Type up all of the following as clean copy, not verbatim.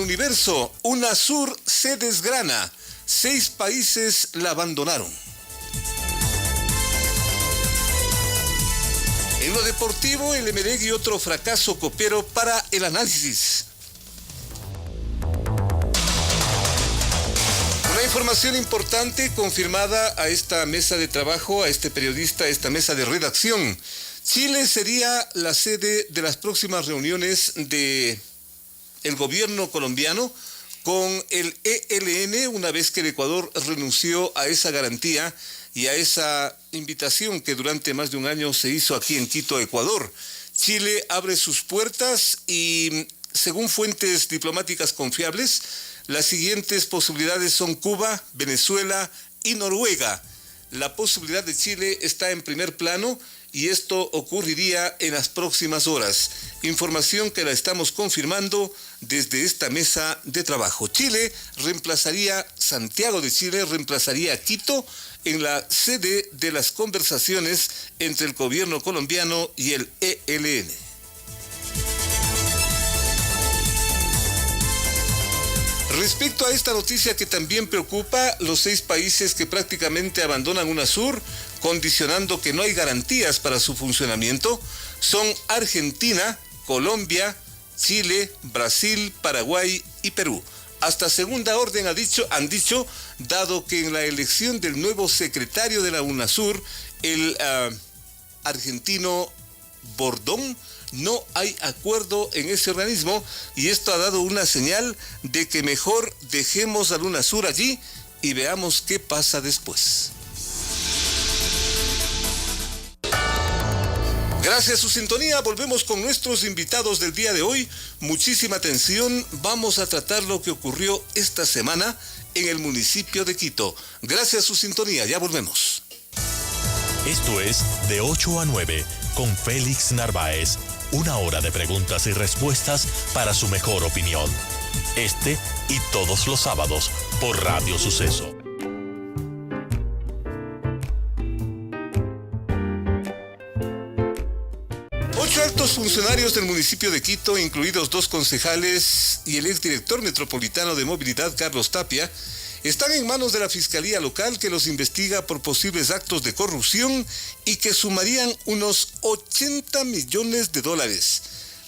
Universo, UNASUR se desgrana. 6 países la abandonaron. En lo deportivo, el Emelec y otro fracaso copero para el análisis. Una información importante confirmada a esta mesa de trabajo, a este periodista, a esta mesa de redacción. Chile sería la sede de las próximas reuniones del gobierno colombiano con el ELN, una vez que el Ecuador renunció a esa garantía y a esa invitación que durante más de un año se hizo aquí en Quito, Ecuador. Chile abre sus puertas y, según fuentes diplomáticas confiables, las siguientes posibilidades son Cuba, Venezuela y Noruega. La posibilidad de Chile está en primer plano y esto ocurriría en las próximas horas. Información que la estamos confirmando desde esta mesa de trabajo. Santiago de Chile reemplazaría a Quito en la sede de las conversaciones entre el gobierno colombiano y el ELN. Respecto a esta noticia que también preocupa, los 6 países que prácticamente abandonan UNASUR, condicionando que no hay garantías para su funcionamiento, son Argentina, Colombia, Chile, Brasil, Paraguay y Perú. Hasta segunda orden han dicho, dado que en la elección del nuevo secretario de la UNASUR, el argentino Bordón, no hay acuerdo en ese organismo y esto ha dado una señal de que mejor dejemos al UNASUR allí y veamos qué pasa después. Gracias a su sintonía, volvemos con nuestros invitados del día de hoy. Muchísima atención, vamos a tratar lo que ocurrió esta semana en el municipio de Quito. Gracias a su sintonía, ya volvemos. Esto es De 8 a 9 con Félix Narváez. 1 hora de preguntas y respuestas para su mejor opinión. Este y todos los sábados por Radio Suceso. 8 altos funcionarios del municipio de Quito, incluidos 2 concejales y el exdirector metropolitano de movilidad, Carlos Tapia, están en manos de la Fiscalía Local, que los investiga por posibles actos de corrupción y que sumarían unos $80 millones.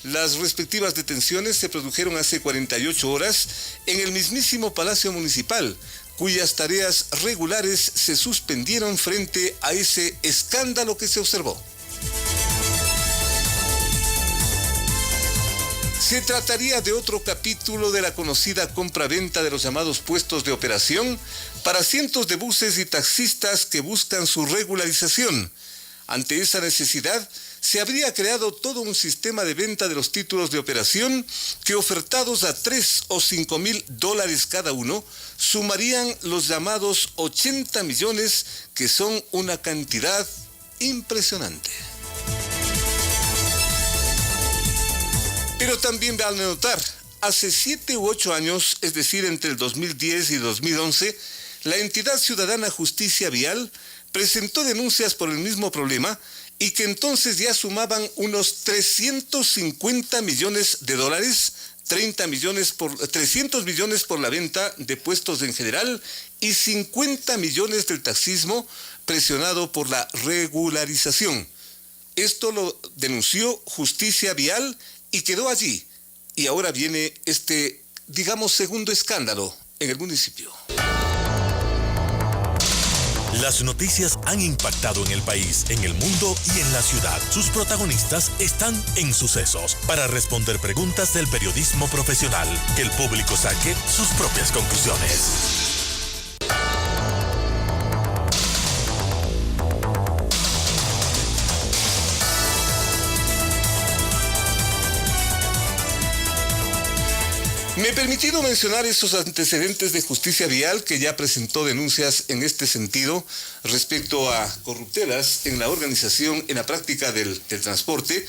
Las respectivas detenciones se produjeron hace 48 horas en el mismísimo Palacio Municipal, cuyas tareas regulares se suspendieron frente a ese escándalo que se observó. Se trataría de otro capítulo de la conocida compra-venta de los llamados puestos de operación para cientos de buses y taxistas que buscan su regularización. Ante esa necesidad, se habría creado todo un sistema de venta de los títulos de operación que, ofertados a $3 o $5,000 cada uno, sumarían los llamados 80 millones, que son una cantidad impresionante. Pero también vale notar, hace 7 u 8 años, es decir, entre el 2010 y 2011, la entidad ciudadana Justicia Vial presentó denuncias por el mismo problema y que entonces ya sumaban unos $350 millones, 300 millones por la venta de puestos en general y 50 millones del taxismo presionado por la regularización. Esto lo denunció Justicia Vial y quedó allí. Y ahora viene este, segundo escándalo en el municipio. Las noticias han impactado en el país, en el mundo y en la ciudad. Sus protagonistas están en Sucesos para responder preguntas del periodismo profesional. Que el público saque sus propias conclusiones. Me he permitido mencionar esos antecedentes de Justicia Vial, que ya presentó denuncias en este sentido respecto a corruptelas en la organización, en la práctica del transporte,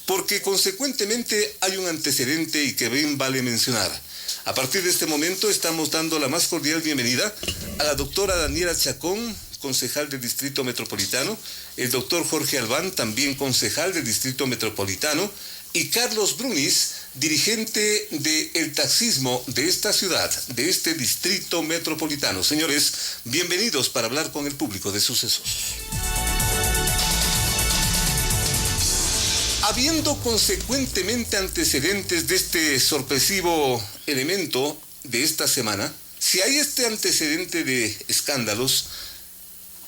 porque consecuentemente hay un antecedente y que bien vale mencionar. A partir de este momento estamos dando la más cordial bienvenida a la doctora Daniela Chacón, concejal del Distrito Metropolitano, el doctor Jorge Albán, también concejal del Distrito Metropolitano, y Carlos Brunis, dirigente del taxismo de esta ciudad, de este distrito metropolitano. Señores, bienvenidos para hablar con el público de Sucesos. Habiendo consecuentemente antecedentes de este sorpresivo elemento de esta semana, si hay este antecedente de escándalos,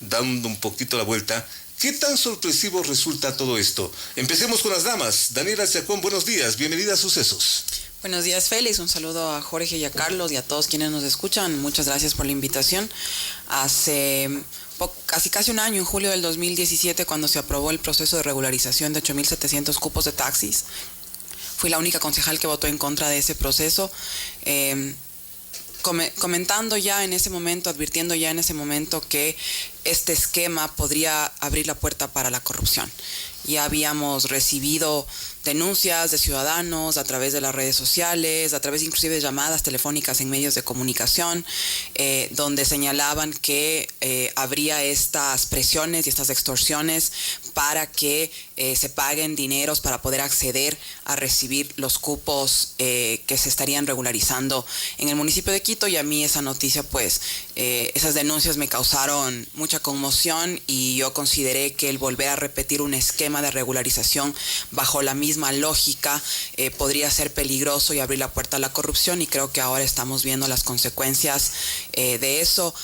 dando un poquito la vuelta, ¿qué tan sorpresivo resulta todo esto? Empecemos con las damas. Daniela Chacón, buenos días, bienvenida a Sucesos. Buenos días, Félix. Un saludo a Jorge y a Carlos y a todos quienes nos escuchan. Muchas gracias por la invitación. Hace casi un año, en julio del 2017, cuando se aprobó el proceso de regularización de 8.700 cupos de taxis, fui la única concejal que votó en contra de ese proceso. Comentando ya en ese momento, advirtiendo ya en ese momento que este esquema podría abrir la puerta para la corrupción. Ya habíamos recibido denuncias de ciudadanos a través de las redes sociales, a través inclusive de llamadas telefónicas en medios de comunicación, donde señalaban que habría estas presiones y estas extorsiones para que se paguen dineros para poder acceder a recibir los cupos que se estarían regularizando en el municipio de Quito. Y a mí esa noticia, pues, esas denuncias me causaron mucha conmoción y yo consideré que el volver a repetir un esquema de regularización bajo la misma lógica podría ser peligroso y abrir la puerta a la corrupción, y creo que ahora estamos viendo las consecuencias de eso.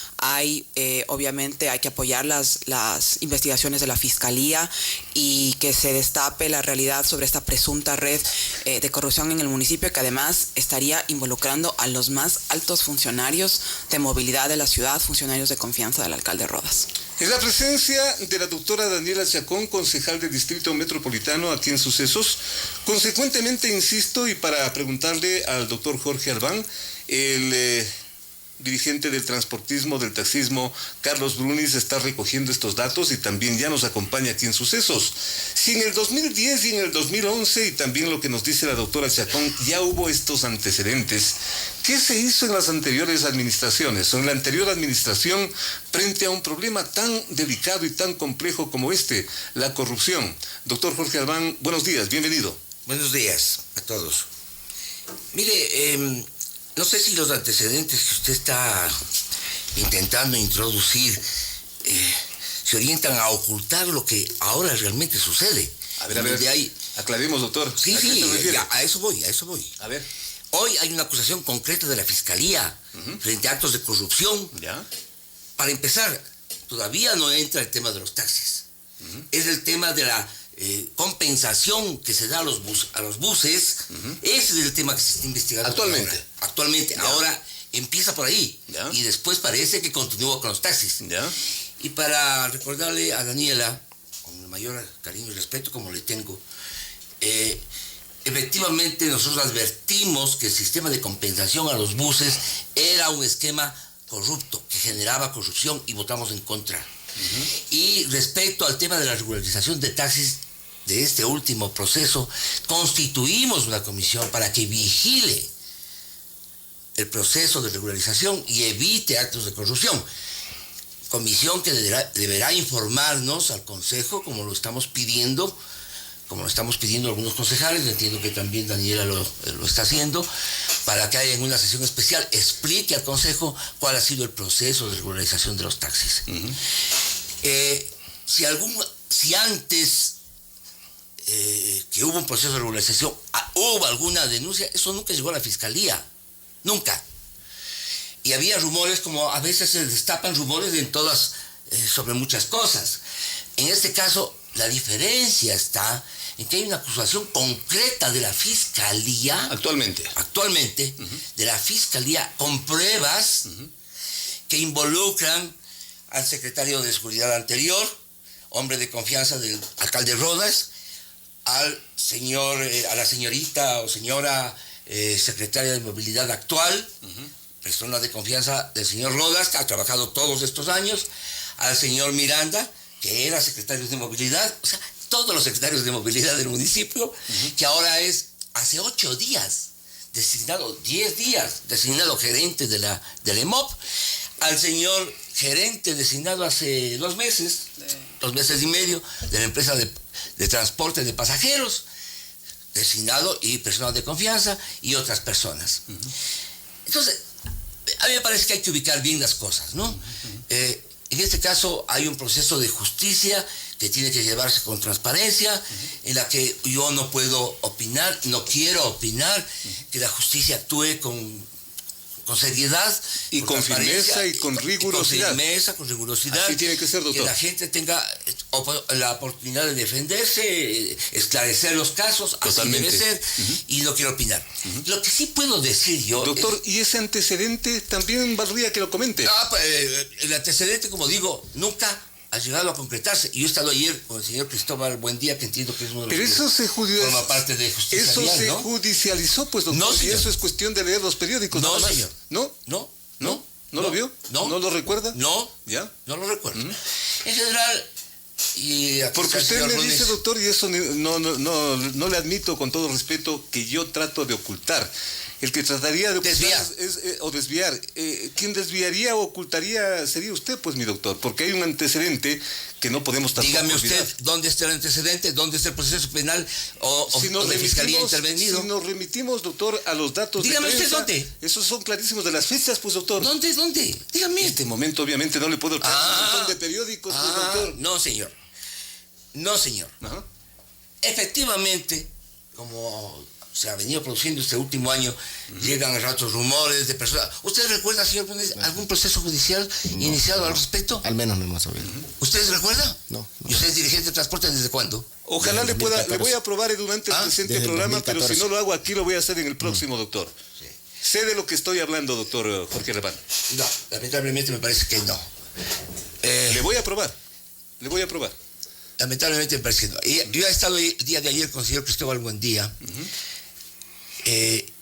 Obviamente hay que apoyar las investigaciones de la Fiscalía y que se destape la realidad sobre esta presunta red de corrupción en el municipio, que además estaría involucrando a los más altos funcionarios de movilidad de la ciudad, funcionarios de confianza del alcalde Rodas. En la presencia de la doctora Daniela Chacón, concejal del Distrito Metropolitano aquí en Sucesos. Consecuentemente, insisto, y para preguntarle al doctor Jorge Albán, el dirigente del transportismo, del taxismo, Carlos Brunis, está recogiendo estos datos y también ya nos acompaña aquí en Sucesos. Si en el 2010 y en el 2011, y también lo que nos dice la doctora Chacón, ya hubo estos antecedentes, ¿qué se hizo en las anteriores administraciones o en la anterior administración frente a un problema tan delicado y tan complejo como este, la corrupción? Doctor Jorge Albán, buenos días, bienvenido. Buenos días a todos. Mire, no sé si los antecedentes que usted está intentando introducir se orientan a ocultar lo que ahora realmente sucede. A ver, aclaremos, doctor. Sí, a eso voy. A ver. Hoy hay una acusación concreta de la Fiscalía frente a actos de corrupción. ¿Ya? Para empezar, todavía no entra el tema de los taxis. Es el tema de la compensación que se da a los buses. Ese es el tema que se está investigando actualmente. Ahora empieza por ahí. ¿Ya? Y después parece que continúa con los taxis. ¿Ya? Y para recordarle a Daniela, con el mayor cariño y respeto como le tengo, efectivamente nosotros advertimos que el sistema de compensación a los buses era un esquema corrupto, que generaba corrupción, y votamos en contra. Y respecto al tema de la regularización de taxis, de este último proceso, constituimos una comisión para que vigile el proceso de regularización y evite actos de corrupción. Comisión que deberá informarnos al Consejo, como lo estamos pidiendo algunos concejales. Entiendo que también Daniela lo está haciendo, para que haya en una sesión especial explique al Consejo cuál ha sido el proceso de regularización de los taxis. Si antes que hubo un proceso de regularización hubo alguna denuncia, eso nunca llegó a la Fiscalía, nunca. Y había rumores, como a veces se destapan rumores sobre muchas cosas. En este caso, la diferencia está en que hay una acusación concreta de la Fiscalía. Actualmente. De la Fiscalía, con pruebas que involucran al secretario de Seguridad anterior, hombre de confianza del alcalde Rodas, a la señorita o señora secretaria de Movilidad actual, persona de confianza del señor Rodas, que ha trabajado todos estos años, al señor Miranda, que era secretario de Movilidad, o sea, todos los secretarios de Movilidad del municipio, que ahora es, hace 8 días, 10 días, designado gerente de la EMOP, al señor gerente designado hace 2 meses y medio, de la empresa de transporte de pasajeros, designado y personal de confianza y otras personas. Entonces, a mí me parece que hay que ubicar bien las cosas, ¿no? En este caso hay un proceso de justicia que tiene que llevarse con transparencia, en la que yo no puedo opinar, no quiero opinar, que la justicia actúe con seriedad y con firmeza y con rigurosidad. Con rigurosidad. Así tiene que ser, doctor. Que la gente tenga la oportunidad de defenderse, esclarecer los casos. Totalmente. Así debe ser, y no quiero opinar. Lo que sí puedo decir yo... Doctor, ¿y ese antecedente también valdría que lo comente? El antecedente, como digo, nunca ha llegado a concretarse. Yo he estado ayer con el señor Cristóbal Buendía, que entiendo que es uno de los... Pero eso se forma parte de justicia eso vial, se ¿no? judicializó, pues, doctor. No, y señor. eso es cuestión de leer los periódicos. No, nada más. señor. ¿No? No. ¿No lo vio? No. ¿No lo recuerda? No. ¿Ya? No lo recuerdo. En general... Porque usted me dice, doctor, y eso no le admito con todo respeto, que yo trato de ocultar. El que trataría de ocultar o desviar. Quien desviaría o ocultaría sería usted, pues, mi doctor, porque hay un antecedente que no podemos tampoco Dígame usted, olvidar. ¿dónde está el antecedente? ¿Dónde está el proceso penal o de fiscalía intervenido? Si nos remitimos, doctor, a los datos Dígame de prensa, usted, ¿dónde? Esos son clarísimos de las fechas, pues, doctor. ¿Dónde? Dígame. En este momento, obviamente, no le puedo traer un montón de periódicos, pues, doctor. No, señor. No, señor. Ajá. Efectivamente, como se ha venido produciendo este último año, llegan a ratos rumores de personas. ¿Usted recuerda, señor Funes, algún proceso judicial iniciado al respecto? Al menos no hemos oído. ¿Ustedes recuerdan? No. ¿Y usted es dirigente de transporte desde cuándo? Ojalá Desde le voy a aprobar durante el presente desde el programa, pero 2014. si no lo hago aquí, lo voy a hacer en el próximo, doctor. Sí. Sé de lo que estoy hablando, doctor Jorge Repán. No, lamentablemente me parece que no. Le voy a aprobar. Lamentablemente me parece que no. Yo he estado el día de ayer con el señor Cristóbal Buendía,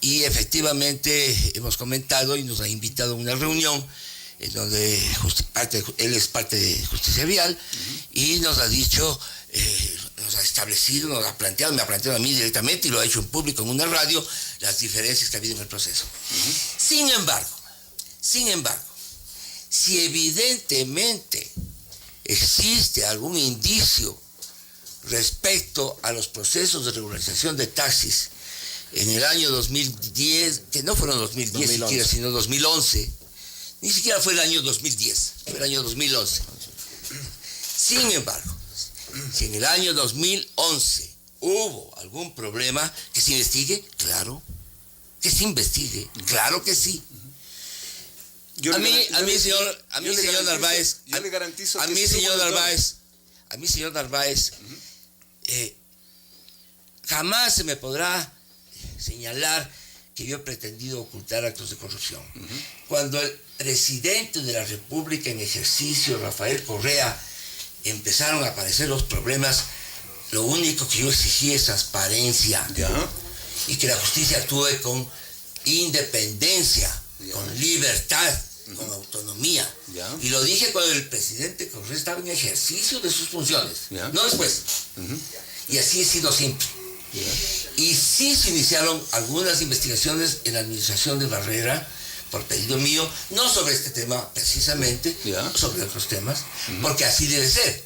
y efectivamente hemos comentado y nos ha invitado a una reunión en donde él es parte de Justicia Vial, y nos ha dicho, nos ha establecido, nos ha planteado, me ha planteado a mí directamente y lo ha hecho en público en una radio, las diferencias que ha habido en el proceso. Sin embargo, si evidentemente existe algún indicio respecto a los procesos de regularización de taxis en el año 2010, que no fueron 2010 siquiera, sino 2011, ni siquiera fue el año 2010, fue el año 2011. Sin embargo, si en el año 2011 hubo algún problema, que se investigue, claro, que se investigue, claro que sí. A mí, señor Narváez, jamás se me podrá señalar que yo he pretendido ocultar actos de corrupción. Cuando el presidente de la República en ejercicio, Rafael Correa, empezaron a aparecer los problemas, lo único que yo exigí es transparencia. Y que la justicia actúe con independencia, con libertad, con autonomía. Y lo dije cuando el presidente Correa estaba en ejercicio de sus funciones, no después. Y así he sido siempre. Y sí se iniciaron algunas investigaciones en la administración de Barrera, por pedido mío, no sobre este tema precisamente, sobre otros temas, porque así debe ser.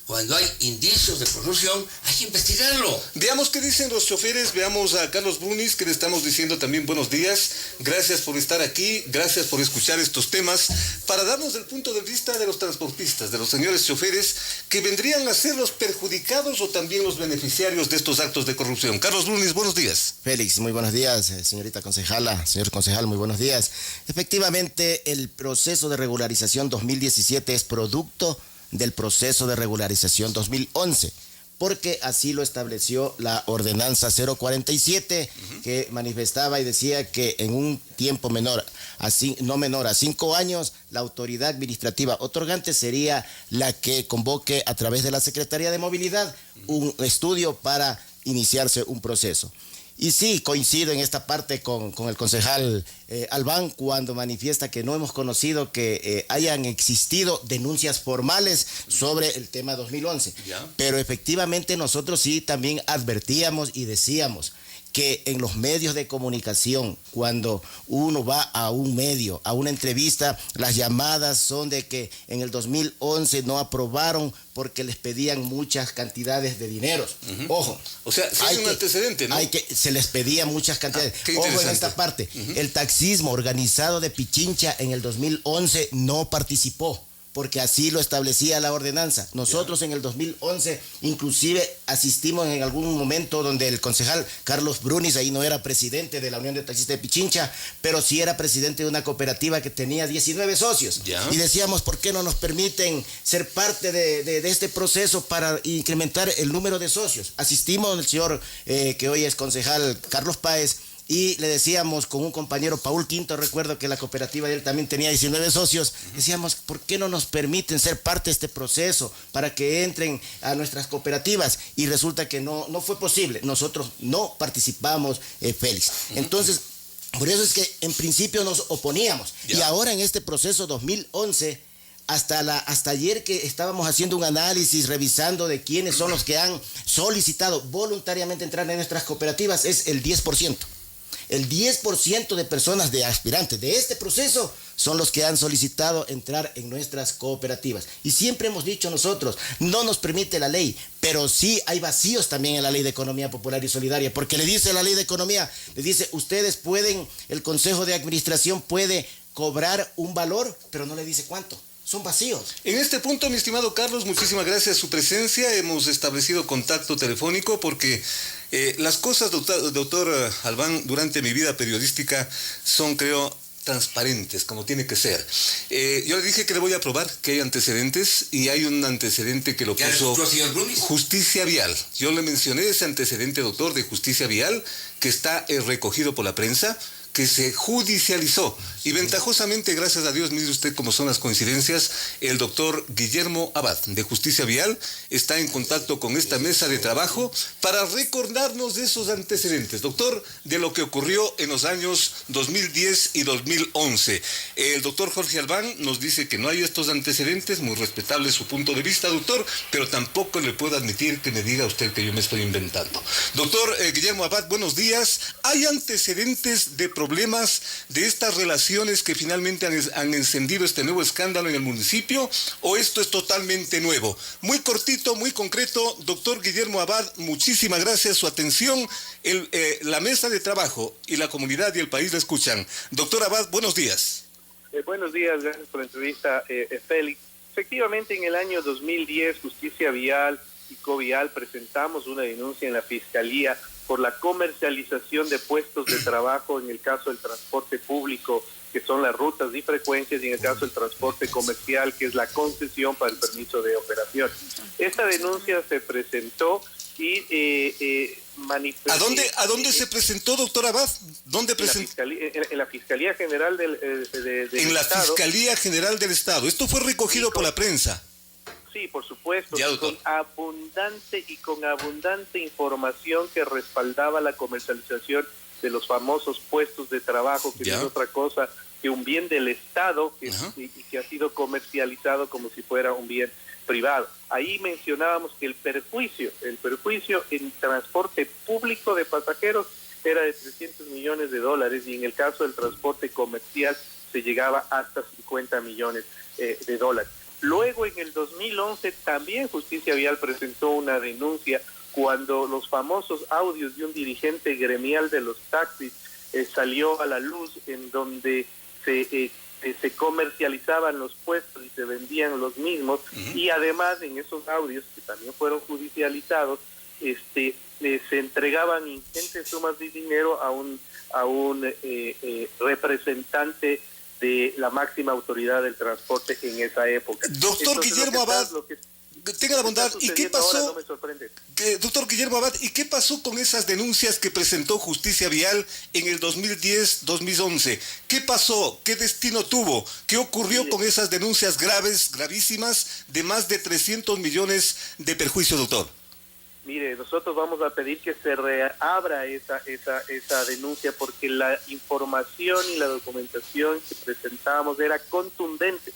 Cuando hay indicios de corrupción, hay que investigarlo. Veamos qué dicen los choferes, veamos a Carlos Brunis, que le estamos diciendo también buenos días. Gracias por estar aquí, gracias por escuchar estos temas, para darnos el punto de vista de los transportistas, de los señores choferes, que vendrían a ser los perjudicados o también los beneficiarios de estos actos de corrupción. Carlos Brunis, buenos días. Félix, muy buenos días, señorita concejala, señor concejal, muy buenos días. Efectivamente, el proceso de regularización 2017 es producto del proceso de regularización 2011, porque así lo estableció la ordenanza 047, que manifestaba y decía que en un tiempo no menor a 5 años, la autoridad administrativa otorgante sería la que convoque a través de la Secretaría de Movilidad un estudio para iniciarse un proceso. Y sí, coincido en esta parte con el concejal Albán cuando manifiesta que no hemos conocido que hayan existido denuncias formales sobre el tema 2011. Pero efectivamente nosotros sí también advertíamos y decíamos que en los medios de comunicación, cuando uno va a un medio, a una entrevista, las llamadas son de que en el 2011 no aprobaron porque les pedían muchas cantidades de dineros. Ojo. O sea, sí hay un antecedente, ¿no? Se les pedía muchas cantidades. Ojo en esta parte. El taxismo organizado de Pichincha en el 2011 no participó, porque así lo establecía la ordenanza. Nosotros en el 2011 inclusive asistimos en algún momento donde el concejal Carlos Brunis, ahí no era presidente de la Unión de Taxistas de Pichincha, pero sí era presidente de una cooperativa que tenía 19 socios. Y decíamos, ¿por qué no nos permiten ser parte de este proceso para incrementar el número de socios? Asistimos el señor que hoy es concejal Carlos Páez, y le decíamos con un compañero, Paul Quinto, recuerdo que la cooperativa de él también tenía 19 socios, decíamos, ¿por qué no nos permiten ser parte de este proceso para que entren a nuestras cooperativas? Y resulta que no fue posible, nosotros no participamos, Félix. Entonces, por eso es que en principio nos oponíamos. Y ahora en este proceso 2011, hasta ayer que estábamos haciendo un análisis, revisando de quiénes son los que han solicitado voluntariamente entrar en nuestras cooperativas, es el 10%. El 10% de personas de aspirantes de este proceso son los que han solicitado entrar en nuestras cooperativas. Y siempre hemos dicho nosotros, no nos permite la ley, pero sí hay vacíos también en la Ley de Economía Popular y Solidaria, porque le dice la Ley de Economía, le dice, ustedes pueden, el Consejo de Administración puede cobrar un valor, pero no le dice cuánto. Son vacíos. En este punto, mi estimado Carlos, muchísimas gracias a su presencia. Hemos establecido contacto telefónico porque las cosas, doctor Albán, durante mi vida periodística son, creo, transparentes, como tiene que ser. Yo le dije que le voy a probar que hay antecedentes, y hay un antecedente que lo puso Justicia Vial. Yo le mencioné ese antecedente, doctor, de Justicia Vial, que está recogido por la prensa, que se judicializó, y ventajosamente, gracias a Dios, mire usted cómo son las coincidencias, el doctor Guillermo Abad, de Justicia Vial, está en contacto con esta mesa de trabajo para recordarnos de esos antecedentes, doctor, de lo que ocurrió en los años 2010 y 2011. El doctor Jorge Albán nos dice que no hay estos antecedentes, muy respetable su punto de vista, doctor, pero tampoco le puedo admitir que me diga usted que yo me estoy inventando. Doctor Guillermo Abad, buenos días. ¿Hay antecedentes de problemas de estas relaciones que finalmente han encendido este nuevo escándalo en el municipio, o esto es totalmente nuevo? Muy cortito, muy concreto, doctor Guillermo Abad, muchísimas gracias, su atención, la mesa de trabajo y la comunidad y el país la escuchan. Doctor Abad, buenos días. Buenos días, gracias por la entrevista, Félix. Efectivamente, en el año 2010, Justicia Vial y Covial presentamos una denuncia en la Fiscalía por la comercialización de puestos de trabajo en el caso del transporte público, que son las rutas y frecuencias, y en el caso del transporte comercial, que es la concesión para el permiso de operación. Esta denuncia se presentó y manifestó... ¿A dónde se presentó, doctor Abad? ¿Dónde presentó? En la Fiscalía General del En la Estado. Fiscalía General del Estado. Esto fue recogido por la prensa. Sí, por supuesto, ya, con abundante información que respaldaba la comercialización de los famosos puestos de trabajo, que no es otra cosa que un bien del Estado y que ha sido comercializado como si fuera un bien privado. Ahí mencionábamos que el perjuicio en transporte público de pasajeros era de $300 millones, y en el caso del transporte comercial se llegaba hasta $50 millones. Luego, en el 2011, también Justicia Vial presentó una denuncia cuando los famosos audios de un dirigente gremial de los taxis salió a la luz, en donde se comercializaban los puestos y se vendían los mismos, y además en esos audios, que también fueron judicializados, se entregaban ingentes sumas de dinero a un representante de la máxima autoridad del transporte en esa época. Doctor Entonces, Guillermo Abad, tenga la bondad, ¿y qué pasó? No me sorprende. Doctor Guillermo Abad, ¿y qué pasó con esas denuncias que presentó Justicia Vial en el 2010-2011? ¿Qué pasó? ¿Qué destino tuvo? ¿Qué ocurrió con esas denuncias gravísimas, de más de 300 millones de perjuicio, doctor? Mire, nosotros vamos a pedir que se reabra esa denuncia, porque la información y la documentación que presentábamos era contundente.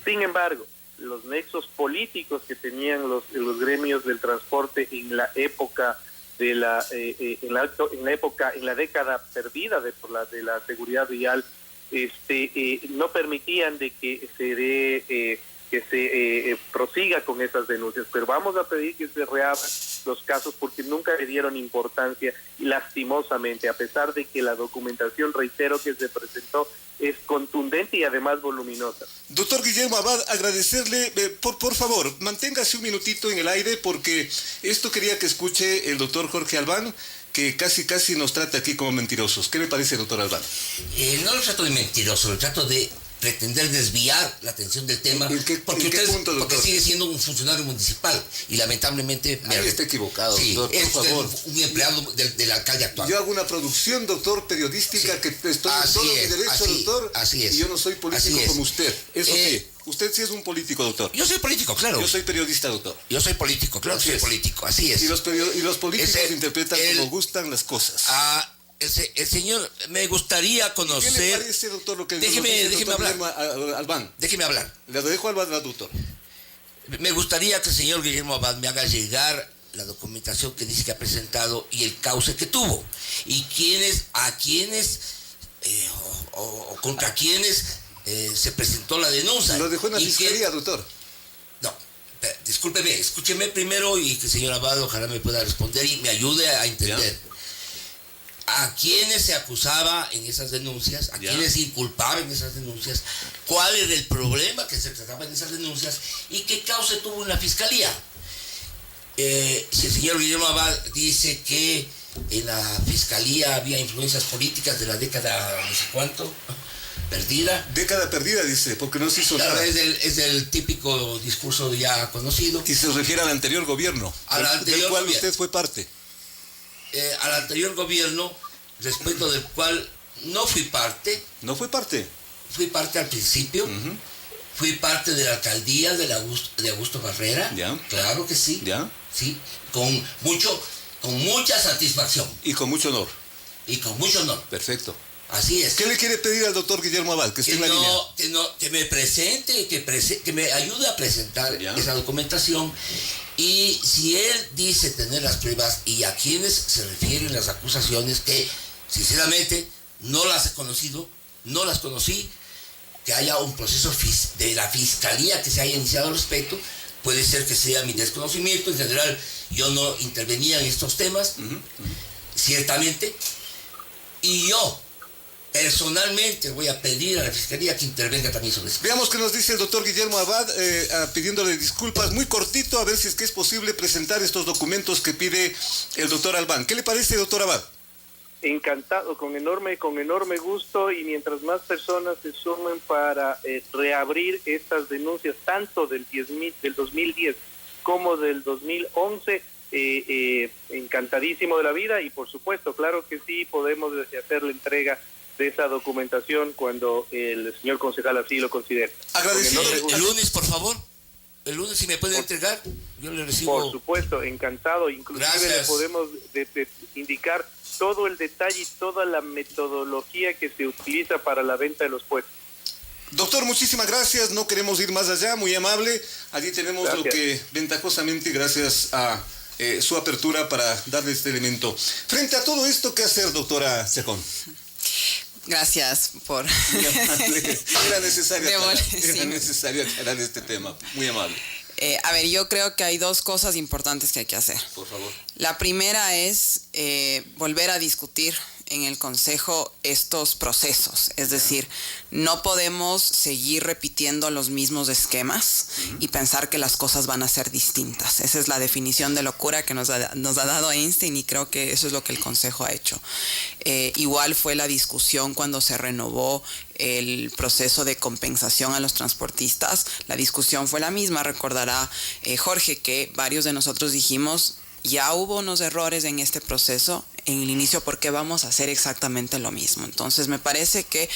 Sin embargo, los nexos políticos que tenían los gremios del transporte en la época de en la década perdida de la seguridad vial, no permitían de que se prosiga con esas denuncias, pero vamos a pedir que se reabran los casos porque nunca le dieron importancia y lastimosamente, a pesar de que la documentación, reitero, que se presentó es contundente y además voluminosa. Doctor Guillermo Abad, agradecerle, por favor, manténgase un minutito en el aire porque esto quería que escuche el doctor Jorge Albán, que casi nos trata aquí como mentirosos. ¿Qué le parece, doctor Albán? No lo trato de mentiroso, lo trato de pretender desviar la atención del tema, porque sigue siendo un funcionario municipal y lamentablemente está equivocado, sí, doctor, por favor. Un empleado del alcalde actual. Yo hago una producción, doctor, periodística, sí, que estoy en todo mi derecho, doctor, así es. Y yo no soy político como usted. Eso sí, usted sí es un político, doctor. Yo soy político, claro. Yo soy periodista, doctor. Yo soy político, claro, soy político, así es. Y los políticos interpretan como gustan las cosas. El señor, me gustaría conocer... ¿Qué le parece, doctor, lo que déjeme hablar. Albán? Déjeme hablar. Le dejo al Albán, doctor. Me gustaría que el señor Guillermo Abad me haga llegar la documentación que dice que ha presentado y el cauce que tuvo. Y contra quiénes se presentó la denuncia. Lo dejó en la fiscalía, doctor. No, discúlpeme, escúcheme primero y que el señor Abad ojalá me pueda responder y me ayude a entender. ¿Ya? A quiénes se acusaba en esas denuncias, a quiénes se inculpaba en esas denuncias, cuál era el problema que se trataba en esas denuncias y qué causa tuvo en la fiscalía. Si el señor Guillermo Abad dice que en la fiscalía había influencias políticas de la década no sé cuánto, perdida. Década perdida, dice, porque no se hizo nada. Es el típico discurso ya conocido. Y se refiere al anterior gobierno, del cual usted fue parte. Al anterior gobierno, respecto del cual no fui parte. ¿No fue parte? Fui parte al principio. Fui parte de la alcaldía de Augusto Barrera. ¿Ya? Claro que sí. ¿Ya? Sí, con mucha satisfacción. Y con mucho honor. Y con mucho honor. Perfecto. Así es. ¿Qué le quiere pedir al doctor Guillermo Abad? Que me presente, que me ayude a presentar esa documentación. Y si él dice tener las pruebas y a quienes se refieren las acusaciones, que sinceramente no las he conocido, no las conocí, que haya un proceso de la fiscalía que se haya iniciado al respecto, puede ser que sea mi desconocimiento, en general yo no intervenía en estos temas, ciertamente, y yo personalmente voy a pedir a la Fiscalía que intervenga también sobre eso. Veamos qué nos dice el doctor Guillermo Abad, pidiéndole disculpas, muy cortito, a ver si es posible presentar estos documentos que pide el doctor Albán. ¿Qué le parece, doctor Abad? Encantado, con enorme gusto, y mientras más personas se sumen para reabrir estas denuncias, tanto del 2010 como del 2011, encantadísimo de la vida, y por supuesto, claro que sí, podemos hacer la entrega de esa documentación cuando el señor concejal así lo considere. Agradecido. El lunes, por favor. El lunes, si me puede entregar, yo le recibo. Por supuesto, encantado. Inclusive le podemos indicar todo el detalle y toda la metodología que se utiliza para la venta de los puestos. Doctor, muchísimas gracias. No queremos ir más allá, muy amable. Allí tenemos lo que ventajosamente, gracias a su apertura para darle este elemento. Frente a todo esto, ¿qué hacer, doctora Chacón? Gracias por... Era necesario aclarar este tema. Muy amable. A ver, yo creo que hay dos cosas importantes que hay que hacer. Por favor. La primera es volver a discutir en el Consejo estos procesos. Es decir, no podemos seguir repitiendo los mismos esquemas y pensar que las cosas van a ser distintas. Esa es la definición de locura que nos ha dado Einstein, y creo que eso es lo que el Consejo ha hecho. Igual fue la discusión cuando se renovó el proceso de compensación a los transportistas. La discusión fue la misma. Recordará Jorge que varios de nosotros dijimos: ya hubo unos errores en este proceso en el inicio, porque vamos a hacer exactamente lo mismo. Entonces me parece que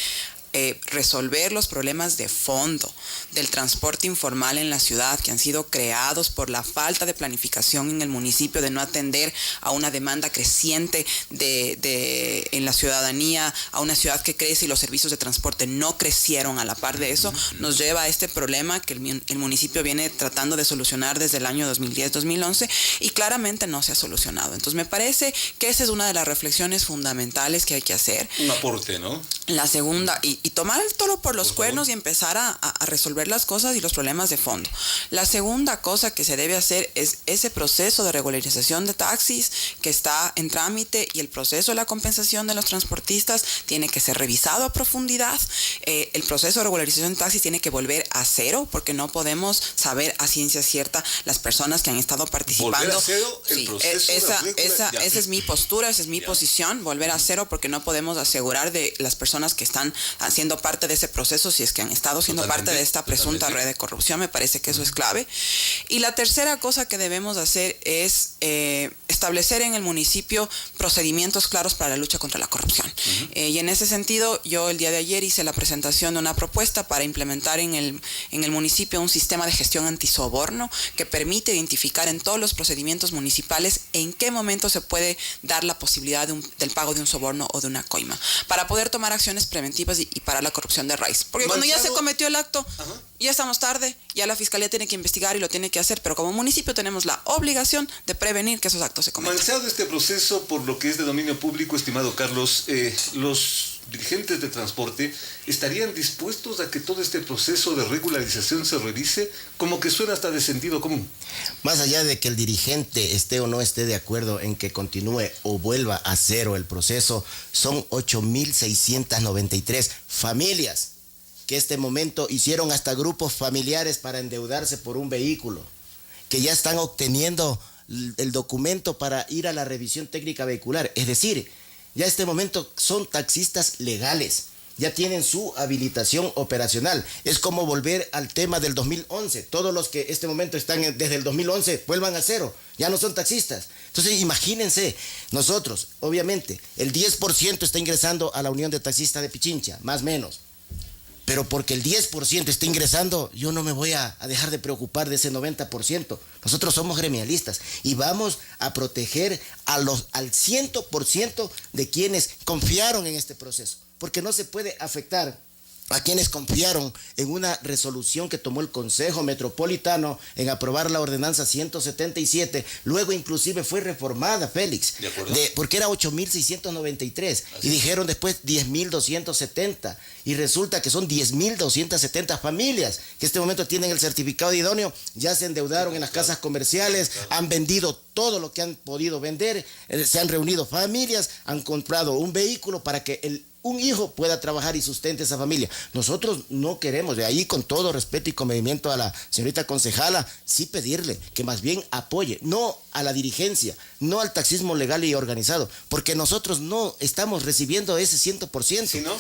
resolver los problemas de fondo del transporte informal en la ciudad, que han sido creados por la falta de planificación en el municipio, de no atender a una demanda creciente en la ciudadanía, a una ciudad que crece y los servicios de transporte no crecieron a la par de eso, nos lleva a este problema que el municipio viene tratando de solucionar desde el año 2010-2011 y claramente no se ha solucionado. Entonces me parece que esa es una de las reflexiones fundamentales que hay que hacer. Un aporte, ¿no? La segunda, y tomar el toro por los cuernos y empezar a resolver las cosas y los problemas de fondo. La segunda cosa que se debe hacer es ese proceso de regularización de taxis que está en trámite, y el proceso de la compensación de los transportistas tiene que ser revisado a profundidad. El proceso de regularización de taxis tiene que volver a cero, porque no podemos saber a ciencia cierta las personas que han estado participando. ¿Volver a cero el proceso esa es mi postura, esa es mi posición, volver a cero, porque no podemos asegurar de las personas que están haciendo parte de ese proceso si es que han estado siendo parte de esta presunta red de corrupción. Me parece que eso es clave. Y la tercera cosa que debemos hacer es establecer en el municipio procedimientos claros para la lucha contra la corrupción. Y en ese sentido, yo el día de ayer hice la presentación de una propuesta para implementar en el municipio un sistema de gestión antisoborno que permite identificar en todos los procedimientos municipales en qué momento se puede dar la posibilidad del pago de un soborno o de una coima, para poder tomar acciones preventivas y parar la corrupción de raíz. Porque cuando ya se cometió el acto, ya estamos tarde, ya la Fiscalía tiene que investigar y lo tiene que hacer, pero como municipio tenemos la obligación de prevenir que esos actos se cometan. Manchado este proceso por lo que es de dominio público, estimado Carlos, los dirigentes de transporte estarían dispuestos a que todo este proceso de regularización se revise, como que suena hasta de sentido común. Más allá de que el dirigente esté o no esté de acuerdo en que continúe o vuelva a cero el proceso, son 8.693 familias que este momento hicieron hasta grupos familiares para endeudarse por un vehículo, que ya están obteniendo el documento para ir a la revisión técnica vehicular. Es decir, ya este momento son taxistas legales, ya tienen su habilitación operacional. Es como volver al tema del 2011. Todos los que este momento están desde el 2011 vuelvan a cero, ya no son taxistas. Entonces imagínense, nosotros, obviamente, el 10% está ingresando a la Unión de Taxistas de Pichincha, más o menos. Pero porque el 10% está ingresando, yo no me voy a dejar de preocupar de ese 90%. Nosotros somos gremialistas y vamos a proteger al 100% de quienes confiaron en este proceso. Porque no se puede afectar a quienes confiaron en una resolución que tomó el Consejo Metropolitano en aprobar la ordenanza 177, luego inclusive fue reformada, Félix, ¿de acuerdo? Porque era 8.693 y dijeron después 10.270 y resulta que son 10.270 familias que en este momento tienen el certificado de idóneo, ya se endeudaron en las casas comerciales, han vendido todo lo que han podido vender, se han reunido familias, han comprado un vehículo para que un hijo pueda trabajar y sustente esa familia. Nosotros no queremos, de ahí con todo respeto y comedimiento a la señorita concejala, sí pedirle que más bien apoye, no a la dirigencia, no al taxismo legal y organizado, porque nosotros no estamos recibiendo ese 100%. ¿Sí, no?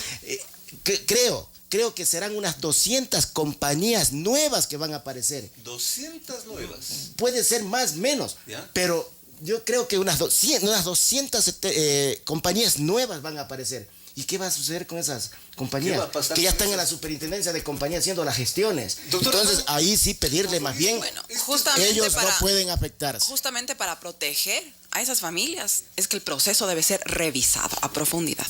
Creo que serán unas 200 compañías nuevas que van a aparecer. 200 nuevas. Puede ser más, menos, ¿ya? Pero yo creo que unas 200 compañías nuevas van a aparecer. ¿Y qué va a suceder con esas compañías? Que ya están en la superintendencia de compañías haciendo las gestiones. Doctor, entonces ahí sí pedirle más bien, ellos no pueden afectarse. Justamente para proteger a esas familias es que el proceso debe ser revisado a profundidad.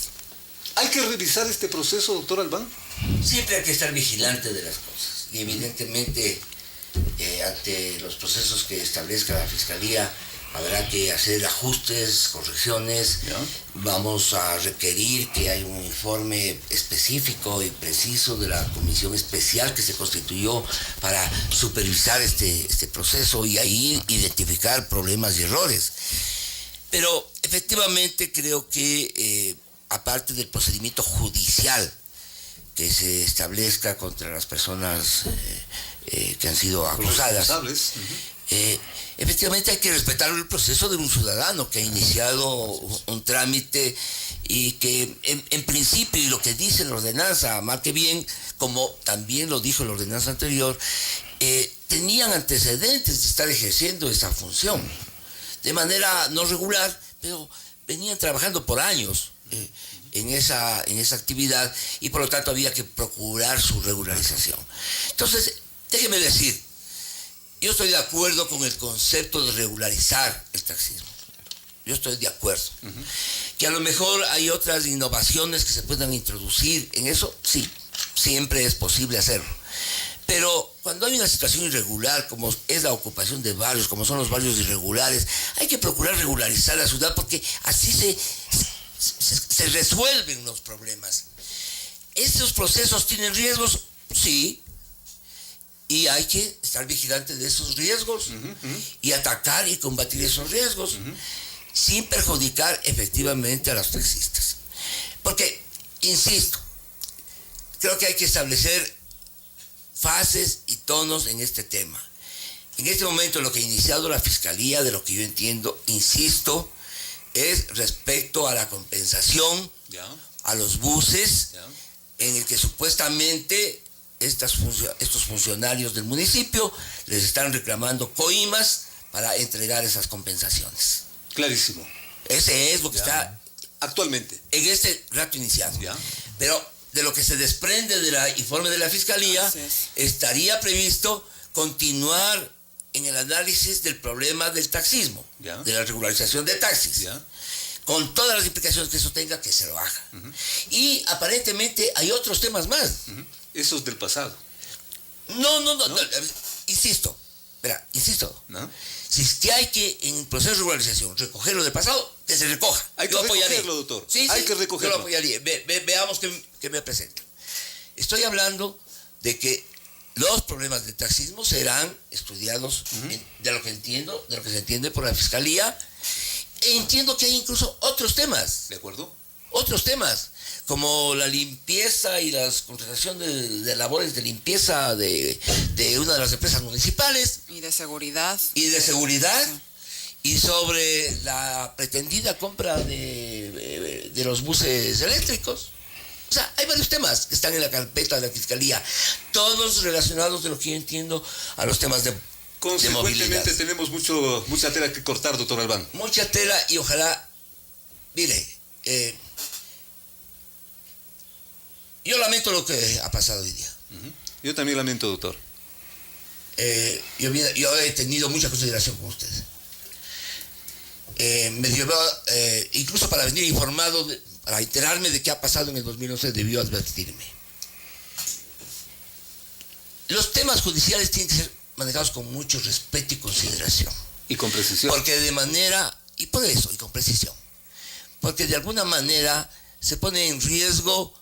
¿Hay que revisar este proceso, doctor Albán? Siempre hay que estar vigilante de las cosas. Y evidentemente, ante los procesos que establezca la Fiscalía, habrá que hacer ajustes, correcciones. ¿Ya? Vamos a requerir que haya un informe específico y preciso de la comisión especial que se constituyó para supervisar este proceso y ahí identificar problemas y errores. Pero efectivamente creo que aparte del procedimiento judicial que se establezca contra las personas que han sido acusadas, efectivamente hay que respetar el proceso de un ciudadano que ha iniciado un trámite y que en principio, y lo que dice la ordenanza, más que bien, como también lo dijo la ordenanza anterior, tenían antecedentes de estar ejerciendo esa función de manera no regular, pero venían trabajando por años. en esa actividad y por lo tanto había que procurar su regularización. Entonces, déjeme decir, yo estoy de acuerdo con el concepto de regularizar el taxismo. Yo estoy de acuerdo. Que a lo mejor hay otras innovaciones que se puedan introducir en eso, sí, siempre es posible hacerlo. Pero cuando hay una situación irregular, como es la ocupación de barrios, como son los barrios irregulares, hay que procurar regularizar la ciudad porque así se resuelven los problemas. ¿Estos procesos tienen riesgos? Sí. Y hay que estar vigilante de esos riesgos y atacar y combatir esos riesgos sin perjudicar efectivamente a los taxistas. Porque, insisto, creo que hay que establecer fases y tonos en este tema. En este momento lo que ha iniciado la Fiscalía, de lo que yo entiendo, insisto, es respecto a la compensación a los buses en el que supuestamente estos funcionarios del municipio les están reclamando coimas para entregar esas compensaciones. Clarísimo. Ese es lo que está actualmente en este rato iniciado. Pero de lo que se desprende del informe de la Fiscalía, estaría previsto continuar en el análisis del problema del taxismo, de la regularización de taxis, con todas las implicaciones que eso tenga, que se lo haga. Y aparentemente hay otros temas más. Esos del pasado. No, insisto, ¿no? Si es que hay que, en el proceso de regularización, recoger lo del pasado, que se recoja. Hay que recogerlo, doctor. Hay que recogerlo. Yo lo apoyaría. Veamos qué me presenta. Estoy hablando de que los problemas del taxismo serán estudiados, de lo que se entiende por la Fiscalía, e entiendo que hay incluso otros temas. ¿De acuerdo? Otros temas, como la limpieza y la contratación de labores de limpieza de una de las empresas municipales. Y de seguridad. Y sobre la pretendida compra de los buses eléctricos. O sea, hay varios temas que están en la carpeta de la Fiscalía, todos relacionados, de lo que yo entiendo, a los temas de consecuentemente tenemos mucha tela que cortar, doctor Albán. Mucha tela, y ojalá, mire, yo lamento lo que ha pasado hoy día. Yo también lamento, doctor. Yo he tenido mucha consideración con usted. Me llevó, incluso para venir informado, para enterarme de qué ha pasado en el 2011, debió advertirme. Los temas judiciales tienen que ser manejados con mucho respeto y consideración. Y con precisión. Porque y con precisión. Porque de alguna manera se pone en riesgo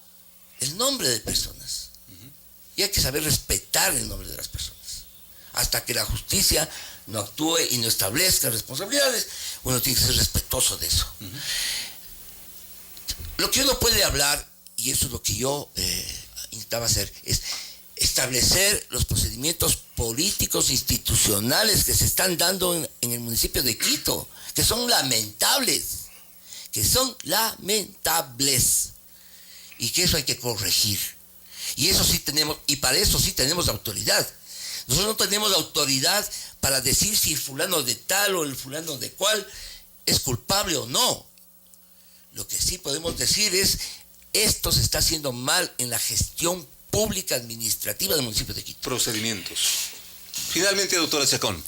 el nombre de personas. Y hay que saber respetar el nombre de las personas. Hasta que la justicia no actúe y no establezca responsabilidades, uno tiene que ser respetuoso de eso. Lo que uno puede hablar, y eso es lo que yo intentaba hacer, es establecer los procedimientos políticos institucionales que se están dando en el municipio de Quito, que son lamentables. Y que eso hay que corregir. Y eso sí tenemos, y para eso sí tenemos autoridad. Nosotros no tenemos autoridad para decir si el fulano de tal o el fulano de cual es culpable o no. Lo que sí podemos decir es, esto se está haciendo mal en la gestión pública administrativa del municipio de Quito. Procedimientos. Finalmente, doctora Chacón.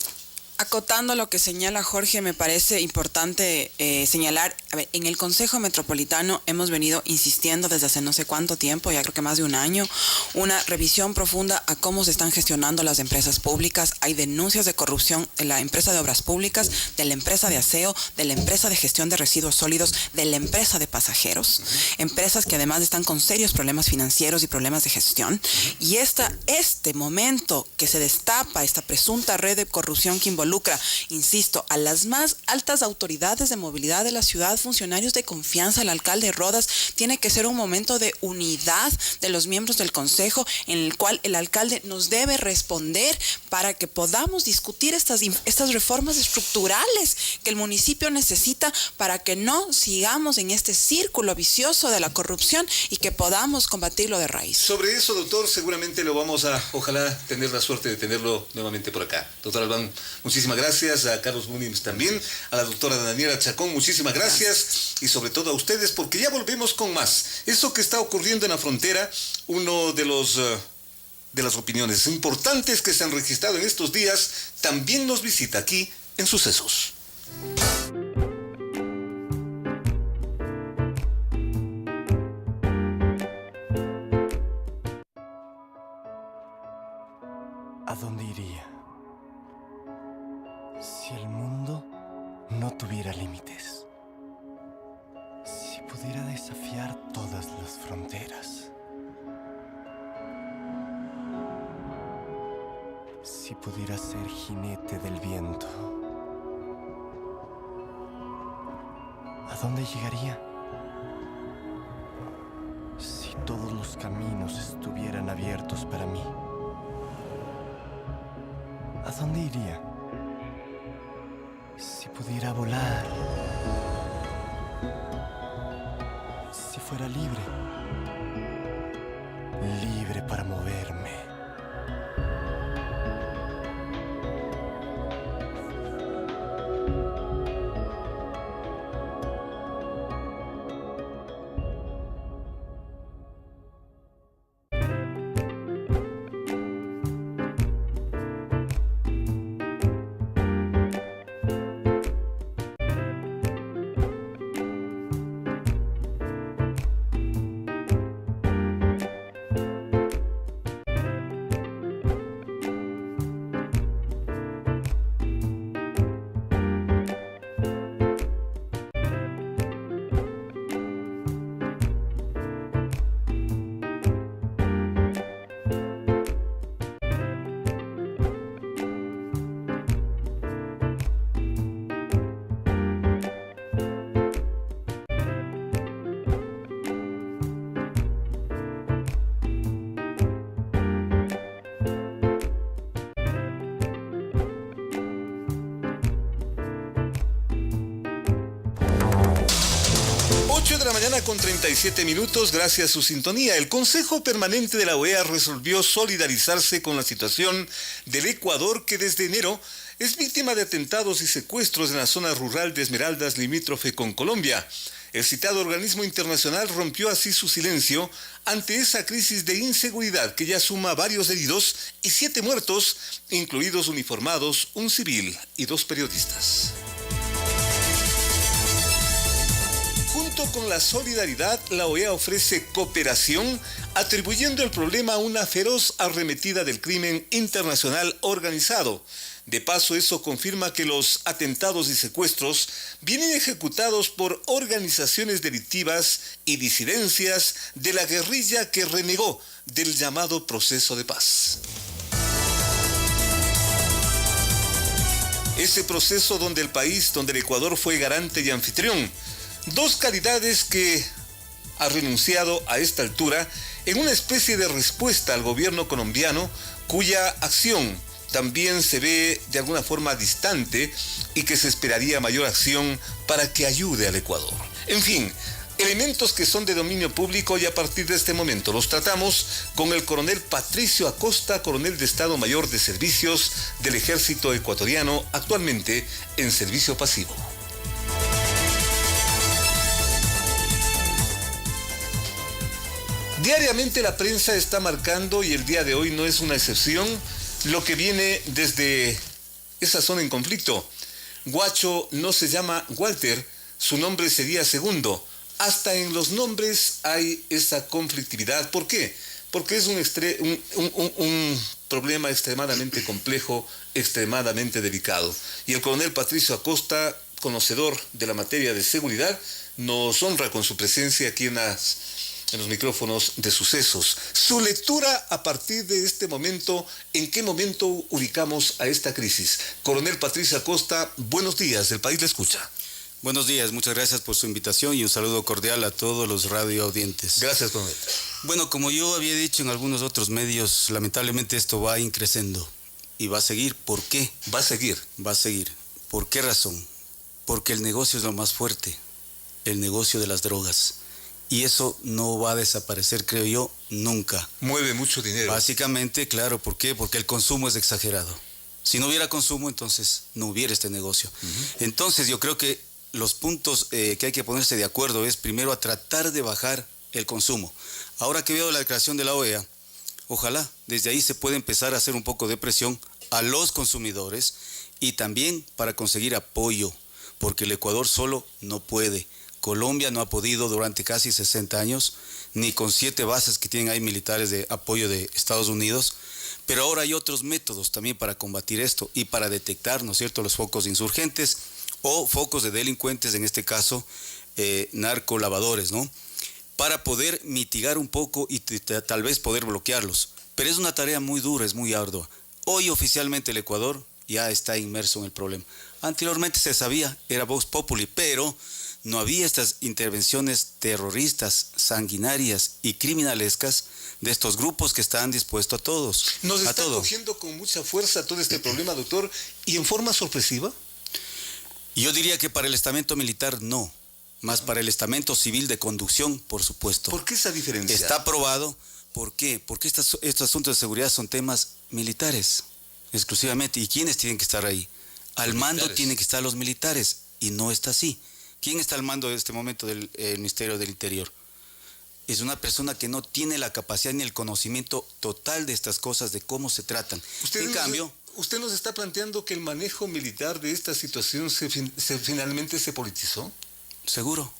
Acotando lo que señala Jorge, me parece importante señalar, en el Consejo Metropolitano hemos venido insistiendo desde hace no sé cuánto tiempo, ya creo que más de un año, una revisión profunda a cómo se están gestionando las empresas públicas. Hay denuncias de corrupción en la empresa de obras públicas, de la empresa de aseo, de la empresa de gestión de residuos sólidos, de la empresa de pasajeros, empresas que además están con serios problemas financieros y problemas de gestión. Y este momento que se destapa esta presunta red de corrupción que involucra, insisto, a las más altas autoridades de movilidad de la ciudad, funcionarios de confianza, el alcalde Rodas, tiene que ser un momento de unidad de los miembros del Consejo, en el cual el alcalde nos debe responder para que podamos discutir estas reformas estructurales que el municipio necesita para que no sigamos en este círculo vicioso de la corrupción y que podamos combatirlo de raíz. Sobre eso, doctor, seguramente lo vamos a, ojalá, tener la suerte de tenerlo nuevamente por acá. Doctor Albán, muchas muchísimas gracias. A Carlos Múniz también, a la doctora Daniela Chacón, muchísimas gracias. Y sobre todo a ustedes, porque ya volvemos con más. Eso que está ocurriendo en la frontera, uno de las opiniones importantes que se han registrado en estos días, también nos visita aquí en Sucesos. ¿A dónde iría si el mundo no tuviera límites? Si pudiera desafiar todas las fronteras. Si pudiera ser jinete del viento. ¿A dónde llegaría? Si todos los caminos estuvieran abiertos para mí. ¿A dónde iría? Si pudiera volar. Si fuera libre. Libre para moverme. De la mañana con 37 minutos, gracias a su sintonía. El Consejo Permanente de la OEA resolvió solidarizarse con la situación del Ecuador, que desde enero es víctima de atentados y secuestros en la zona rural de Esmeraldas, limítrofe con Colombia. El citado organismo internacional rompió así su silencio ante esa crisis de inseguridad que ya suma varios heridos y 7 muertos, incluidos uniformados, un civil y 2 periodistas. Junto con la solidaridad, la OEA ofrece cooperación, atribuyendo el problema a una feroz arremetida del crimen internacional organizado. De paso, eso confirma que los atentados y secuestros vienen ejecutados por organizaciones delictivas y disidencias de la guerrilla que renegó del llamado proceso de paz. Ese proceso donde el Ecuador fue garante y anfitrión. 2 calidades que ha renunciado a esta altura en una especie de respuesta al gobierno colombiano, cuya acción también se ve de alguna forma distante y que se esperaría mayor acción para que ayude al Ecuador. En fin, elementos que son de dominio público y a partir de este momento los tratamos con el coronel Patricio Acosta, coronel de Estado Mayor de Servicios del Ejército Ecuatoriano, actualmente en servicio pasivo. Diariamente la prensa está marcando, y el día de hoy no es una excepción, lo que viene desde esa zona en conflicto. Guacho no se llama Walter, su nombre sería Segundo. Hasta en los nombres hay esa conflictividad. ¿Por qué? Porque es un problema extremadamente complejo, extremadamente delicado. Y el coronel Patricio Acosta, conocedor de la materia de seguridad, nos honra con su presencia aquí en los micrófonos de Sucesos. Su lectura a partir de este momento, ¿en qué momento ubicamos a esta crisis? Coronel Patricio Acosta, buenos días, el país le escucha. Buenos días, muchas gracias por su invitación y un saludo cordial a todos los radioaudientes. Gracias, coronel. Bueno, como yo había dicho en algunos otros medios, lamentablemente esto va increciendo y va a seguir. ¿Por qué? Va a seguir. Va a seguir. ¿Por qué razón? Porque el negocio es lo más fuerte, el negocio de las drogas. Y eso no va a desaparecer, creo yo, nunca. Mueve mucho dinero. Básicamente, claro, ¿por qué? Porque el consumo es exagerado. Si no hubiera consumo, entonces no hubiera este negocio. Entonces yo creo que los puntos que hay que ponerse de acuerdo es primero a tratar de bajar el consumo. Ahora que veo la declaración de la OEA, ojalá desde ahí se pueda empezar a hacer un poco de presión a los consumidores y también para conseguir apoyo, porque el Ecuador solo no puede. Colombia no ha podido durante casi 60 años, ni con 7 bases que tienen ahí militares de apoyo de Estados Unidos, pero ahora hay otros métodos también para combatir esto y para detectar, ¿no es cierto?, los focos insurgentes o focos de delincuentes, en este caso, narcolavadores, ¿no?, para poder mitigar un poco y tal vez poder bloquearlos. Pero es una tarea muy dura, es muy ardua. Hoy oficialmente el Ecuador ya está inmerso en el problema. Anteriormente se sabía, era Vox Populi, pero no había estas intervenciones terroristas, sanguinarias y criminalescas de estos grupos que están dispuestos a todos. ¿Nos está cogiendo con mucha fuerza todo este problema, doctor, y en forma sorpresiva? Yo diría que para el estamento militar no, más para el estamento civil de conducción, por supuesto. ¿Por qué esa diferencia? Está probado. ¿Por qué? Porque estos asuntos de seguridad son temas militares, exclusivamente. ¿Y quiénes tienen que estar ahí? Al mando tienen que estar los militares, y no está así. ¿Quién está al mando en este momento del Ministerio del Interior? Es una persona que no tiene la capacidad ni el conocimiento total de estas cosas, de cómo se tratan. ¿Usted nos está planteando que el manejo militar de esta situación finalmente se politizó? Seguro.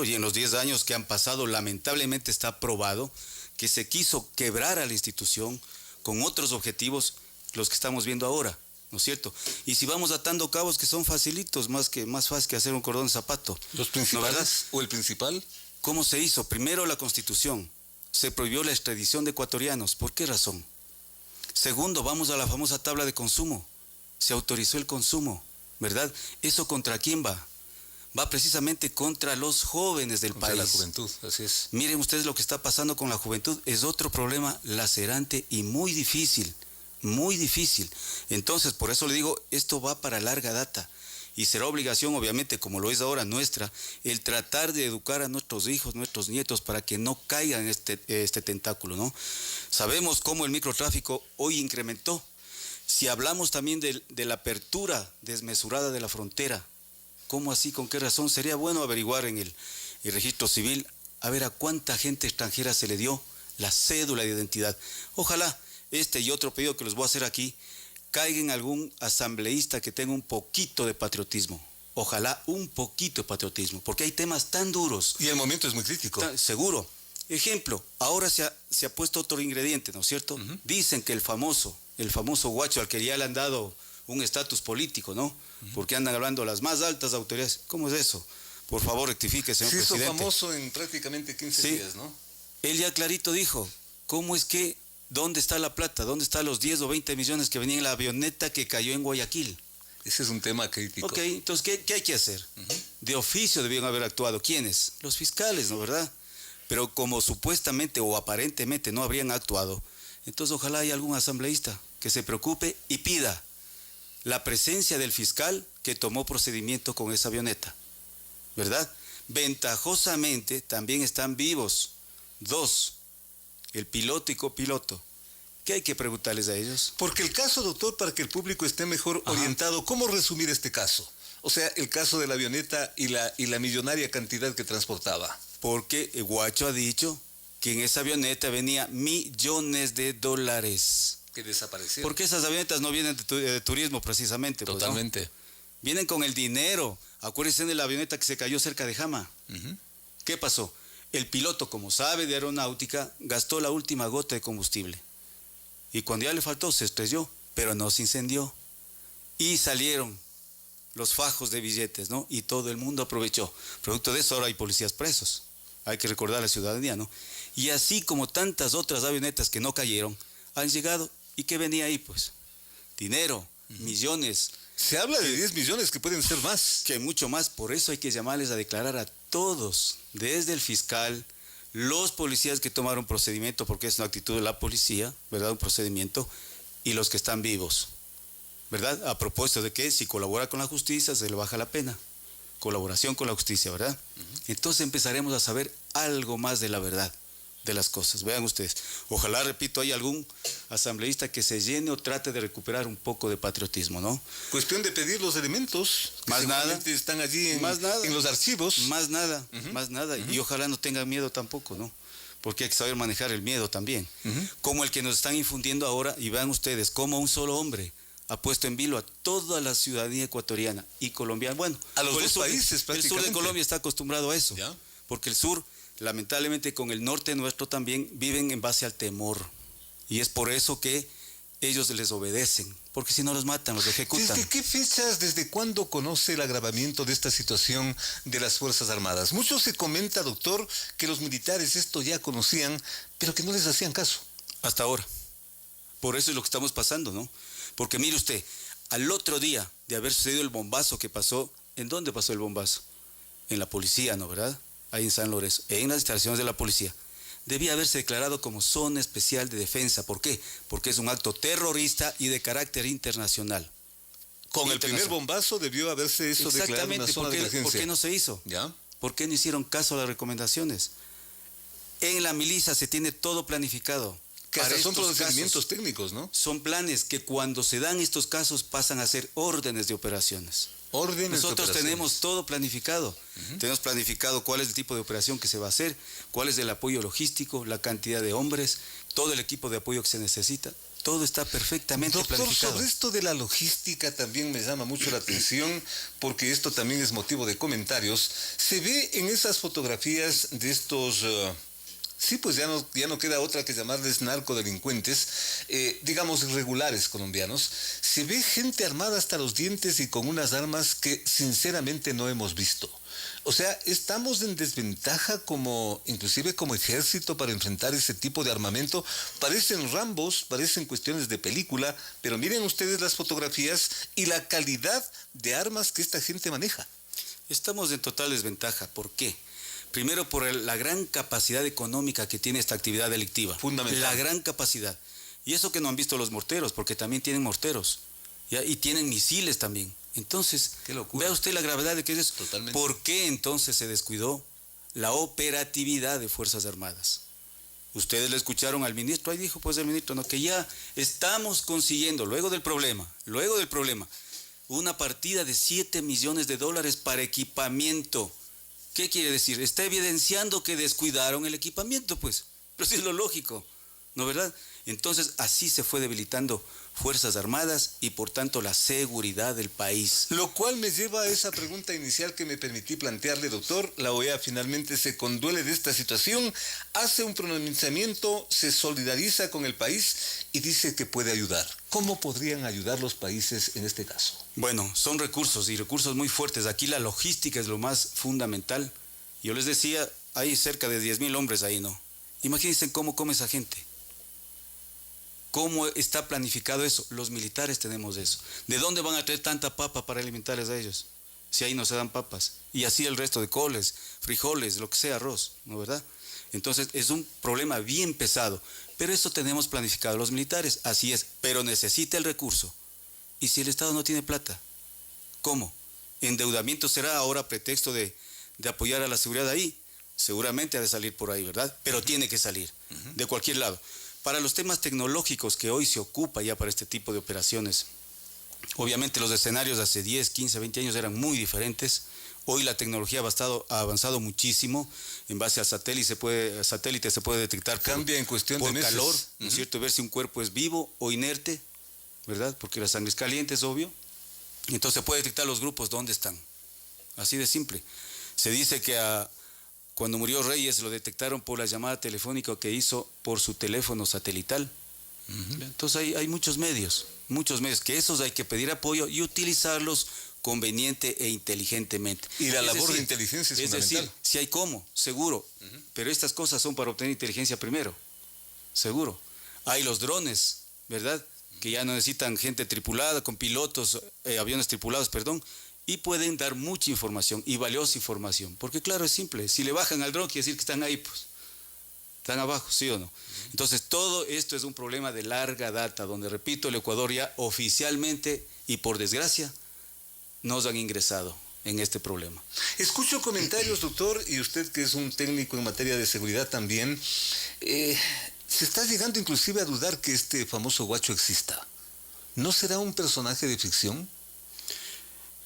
Y en los 10 años que han pasado, lamentablemente está probado que se quiso quebrar a la institución con otros objetivos, los que estamos viendo ahora, ¿no es cierto? Y si vamos atando cabos que son facilitos, más fácil que hacer un cordón de zapato. ¿Los principales? ¿No, o el principal? ¿Cómo se hizo? Primero la Constitución. Se prohibió la extradición de ecuatorianos. ¿Por qué razón? Segundo, vamos a la famosa tabla de consumo. Se autorizó el consumo, ¿verdad? ¿Eso contra quién va? Va precisamente contra los jóvenes del país. Contra la juventud, así es. Miren ustedes lo que está pasando con la juventud. Es otro problema lacerante y muy difícil. Muy difícil. Entonces, por eso le digo, esto va para larga data. Y será obligación, obviamente, como lo es ahora nuestra, el tratar de educar a nuestros hijos, nuestros nietos, para que no caigan en este tentáculo, ¿no? Sabemos cómo el microtráfico hoy incrementó. Si hablamos también de la apertura desmesurada de la frontera, ¿cómo así? ¿Con qué razón? Sería bueno averiguar en el registro civil, a ver a cuánta gente extranjera se le dio la cédula de identidad. Ojalá este y otro pedido que les voy a hacer aquí caiga en algún asambleísta que tenga un poquito de patriotismo. Ojalá un poquito de patriotismo, porque hay temas tan duros. Y el momento es muy crítico. Seguro. Ejemplo, ahora se ha puesto otro ingrediente, ¿no es cierto? Dicen que el famoso guacho al que ya le han dado un estatus político, ¿no? Porque andan hablando las más altas autoridades. ¿Cómo es eso? Por favor, rectifique, señor presidente. Se hizo famoso en prácticamente 15 días, ¿no? Él ya clarito dijo, ¿cómo es que, dónde está la plata? ¿Dónde están los 10 o 20 millones que venían en la avioneta que cayó en Guayaquil? Ese es un tema crítico. Ok, entonces, ¿qué hay que hacer? De oficio debieron haber actuado. ¿Quiénes? Los fiscales, ¿no, verdad? Pero como supuestamente o aparentemente no habrían actuado, entonces ojalá haya algún asambleísta que se preocupe y pida la presencia del fiscal que tomó procedimiento con esa avioneta, ¿verdad? Ventajosamente también están vivos 2, el piloto y copiloto. ¿Qué hay que preguntarles a ellos? Porque el caso, doctor, para que el público esté mejor orientado, ¿cómo resumir este caso? O sea, el caso de la avioneta y la millonaria cantidad que transportaba. Porque el guacho ha dicho que en esa avioneta venía millones de dólares. Que desaparecieron. Porque esas avionetas no vienen de turismo precisamente. Totalmente. Pues, ¿no? Vienen con el dinero. Acuérdense de la avioneta que se cayó cerca de Jama. ¿Qué pasó? El piloto, como sabe de aeronáutica, gastó la última gota de combustible. Y cuando ya le faltó, se estrelló, pero no se incendió. Y salieron los fajos de billetes, ¿no? Y todo el mundo aprovechó. Producto de eso ahora hay policías presos. Hay que recordar a la ciudadanía, ¿no? Y así como tantas otras avionetas que no cayeron, han llegado. ¿Y qué venía ahí, pues? Dinero, millones. Se habla de 10 millones que pueden ser más. Que mucho más. Por eso hay que llamarles a declarar a todos, desde el fiscal, los policías que tomaron procedimiento, porque es una actitud de la policía, ¿verdad? Un procedimiento, y los que están vivos, ¿verdad? A propósito de que si colabora con la justicia, se le baja la pena. Colaboración con la justicia, ¿verdad? Entonces empezaremos a saber algo más de la verdad. de las cosas. Vean ustedes, ojalá, repito, hay algún asambleísta que se llene o trate de recuperar un poco de patriotismo, ¿no? Cuestión de pedir los elementos que más nada, están allí en los archivos. Más nada, y ojalá no tengan miedo tampoco, ¿no? Porque hay que saber manejar el miedo también. Como el que nos están infundiendo ahora, y vean ustedes, como un solo hombre ha puesto en vilo a toda la ciudadanía ecuatoriana y colombiana. Bueno, a los dos países prácticamente. El sur de Colombia está acostumbrado a eso, ¿ya? Porque el sur, lamentablemente con el norte nuestro también, viven en base al temor. Y es por eso que ellos les obedecen, porque si no los matan, los ejecutan. ¿Desde qué fechas, desde cuándo conoce el agravamiento de esta situación de las Fuerzas Armadas? Mucho se comenta, doctor, que los militares esto ya conocían, pero que no les hacían caso. Hasta ahora. Por eso es lo que estamos pasando, ¿no? Porque mire usted, al otro día de haber sucedido el bombazo que pasó, ¿en dónde pasó el bombazo? En la policía, ¿no, verdad? Ahí en San Lorenzo, en las instalaciones de la policía. Debía haberse declarado como zona especial de defensa. ¿Por qué? Porque es un acto terrorista y de carácter internacional. Con el primer bombazo debió haberse eso declarado una zona de emergencia. ¿Por qué no se hizo? ¿Ya? ¿Por qué no hicieron caso a las recomendaciones? En la milicia se tiene todo planificado. Que hasta son procedimientos técnicos, ¿no? Son planes que cuando se dan estos casos pasan a ser órdenes de operaciones. Nosotros tenemos todo planificado. Tenemos planificado cuál es el tipo de operación que se va a hacer, cuál es el apoyo logístico, la cantidad de hombres, todo el equipo de apoyo que se necesita. Todo está perfectamente planificado. Doctor, sobre esto de la logística también me llama mucho la atención, porque esto también es motivo de comentarios. Se ve en esas fotografías de estos... Sí, pues ya no queda otra que llamarles narcodelincuentes, digamos irregulares colombianos. Se ve gente armada hasta los dientes y con unas armas que sinceramente no hemos visto. O sea, estamos en desventaja inclusive como ejército para enfrentar ese tipo de armamento. Parecen Rambos, parecen cuestiones de película, pero miren ustedes las fotografías y la calidad de armas que esta gente maneja. Estamos en total desventaja. ¿Por qué? Primero, por la gran capacidad económica que tiene esta actividad delictiva. Fundamental. La gran capacidad. Y eso que no han visto los morteros, porque también tienen morteros. ¿Ya? Y tienen misiles también. Entonces, vea usted la gravedad de que es eso. Totalmente. ¿Por qué entonces se descuidó la operatividad de Fuerzas Armadas? Ustedes le escucharon al ministro, ahí dijo pues el ministro, ¿no? Que ya estamos consiguiendo, luego del problema, una partida de $7 millones para equipamiento. ¿Qué quiere decir? Está evidenciando que descuidaron el equipamiento, pues. Pero sí es lo lógico, ¿no verdad? Entonces, así se fue debilitando Fuerzas Armadas y, por tanto, la seguridad del país. Lo cual me lleva a esa pregunta inicial que me permití plantearle, doctor. La OEA finalmente se conduele de esta situación, hace un pronunciamiento, se solidariza con el país y dice que puede ayudar. ¿Cómo podrían ayudar los países en este caso? Bueno, son recursos y recursos muy fuertes. Aquí la logística es lo más fundamental. Yo les decía, hay cerca de 10.000 hombres ahí, ¿no? Imagínense cómo come esa gente. ¿Cómo está planificado eso? Los militares tenemos eso. ¿De dónde van a traer tanta papa para alimentarles a ellos? Si ahí no se dan papas. Y así el resto de coles, frijoles, lo que sea, arroz, ¿no verdad? Entonces es un problema bien pesado. Pero eso tenemos planificado los militares, así es. Pero necesita el recurso. ¿Y si el Estado no tiene plata? ¿Cómo? ¿Endeudamiento será ahora pretexto de apoyar a la seguridad ahí? Seguramente ha de salir por ahí, ¿verdad? Pero tiene que salir, de cualquier lado. Para los temas tecnológicos que hoy se ocupa ya para este tipo de operaciones, obviamente los escenarios de hace 10, 15, 20 años eran muy diferentes. Hoy la tecnología ha avanzado muchísimo. En base al satélite se puede detectar Cambia en cuestión de meses. Calor, ¿no es cierto? Ver si un cuerpo es vivo o inerte, ¿verdad? Porque la sangre es caliente, es obvio. Y entonces se puede detectar los grupos dónde están. Así de simple. Se dice que cuando murió Reyes lo detectaron por la llamada telefónica que hizo por su teléfono satelital. Entonces hay muchos medios, que esos hay que pedir apoyo y utilizarlos conveniente e inteligentemente. Y la labor de inteligencia es fundamental. Es decir, si hay cómo, seguro, pero estas cosas son para obtener inteligencia primero, seguro. Hay los drones, ¿verdad? Que ya no necesitan gente tripulada, con pilotos, aviones tripulados, perdón, y pueden dar mucha información y valiosa información. Porque claro, es simple, si le bajan al dron quiere decir que están ahí, pues, están abajo, ¿sí o no? Entonces todo esto es un problema de larga data, donde, repito, el Ecuador ya oficialmente y por desgracia nos han ingresado en este problema. Escucho comentarios, doctor, y usted que es un técnico en materia de seguridad también, se está llegando inclusive a dudar que este famoso guacho exista. ¿No será un personaje de ficción?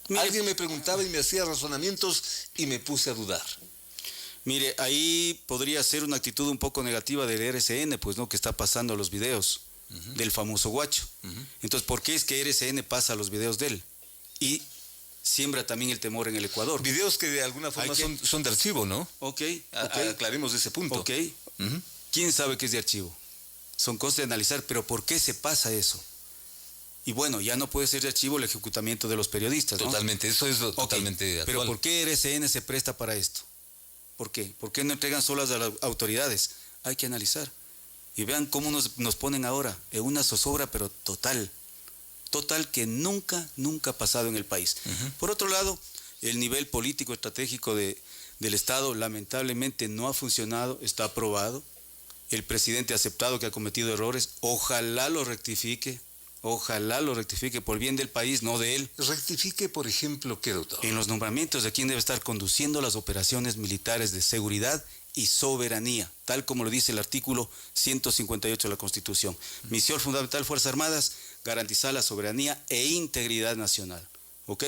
Mire, alguien me preguntaba y me hacía razonamientos y me puse a dudar. Mire, ahí podría ser una actitud un poco negativa del RCN, pues, ¿no? Que está pasando los videos del famoso guacho. Entonces, ¿por qué es que RCN pasa los videos de él? Y siembra también el temor en el Ecuador. Videos que de alguna forma son de archivo, ¿no? Ok. Aclaremos ese punto. Ok. ¿Quién sabe qué es de archivo? Son cosas de analizar, pero ¿por qué se pasa eso? Y bueno, ya no puede ser de archivo el ejecutamiento de los periodistas, ¿no? Totalmente, eso es totalmente actual. Pero ¿por qué RCN se presta para esto? ¿Por qué? ¿Por qué no entregan solas a las autoridades? Hay que analizar. Y vean cómo nos ponen ahora, en una zozobra, pero total que nunca ha pasado en el país. Por otro lado, el nivel político estratégico del Estado lamentablemente no ha funcionado, está aprobado. El presidente ha aceptado que ha cometido errores, ojalá lo rectifique por bien del país, no de él. ¿Rectifique, por ejemplo, qué, doctor? En los nombramientos de quién debe estar conduciendo las operaciones militares de seguridad y soberanía, tal como lo dice el artículo 158 de la Constitución. Misión fundamental Fuerzas Armadas, garantizar la soberanía e integridad nacional. ¿Ok?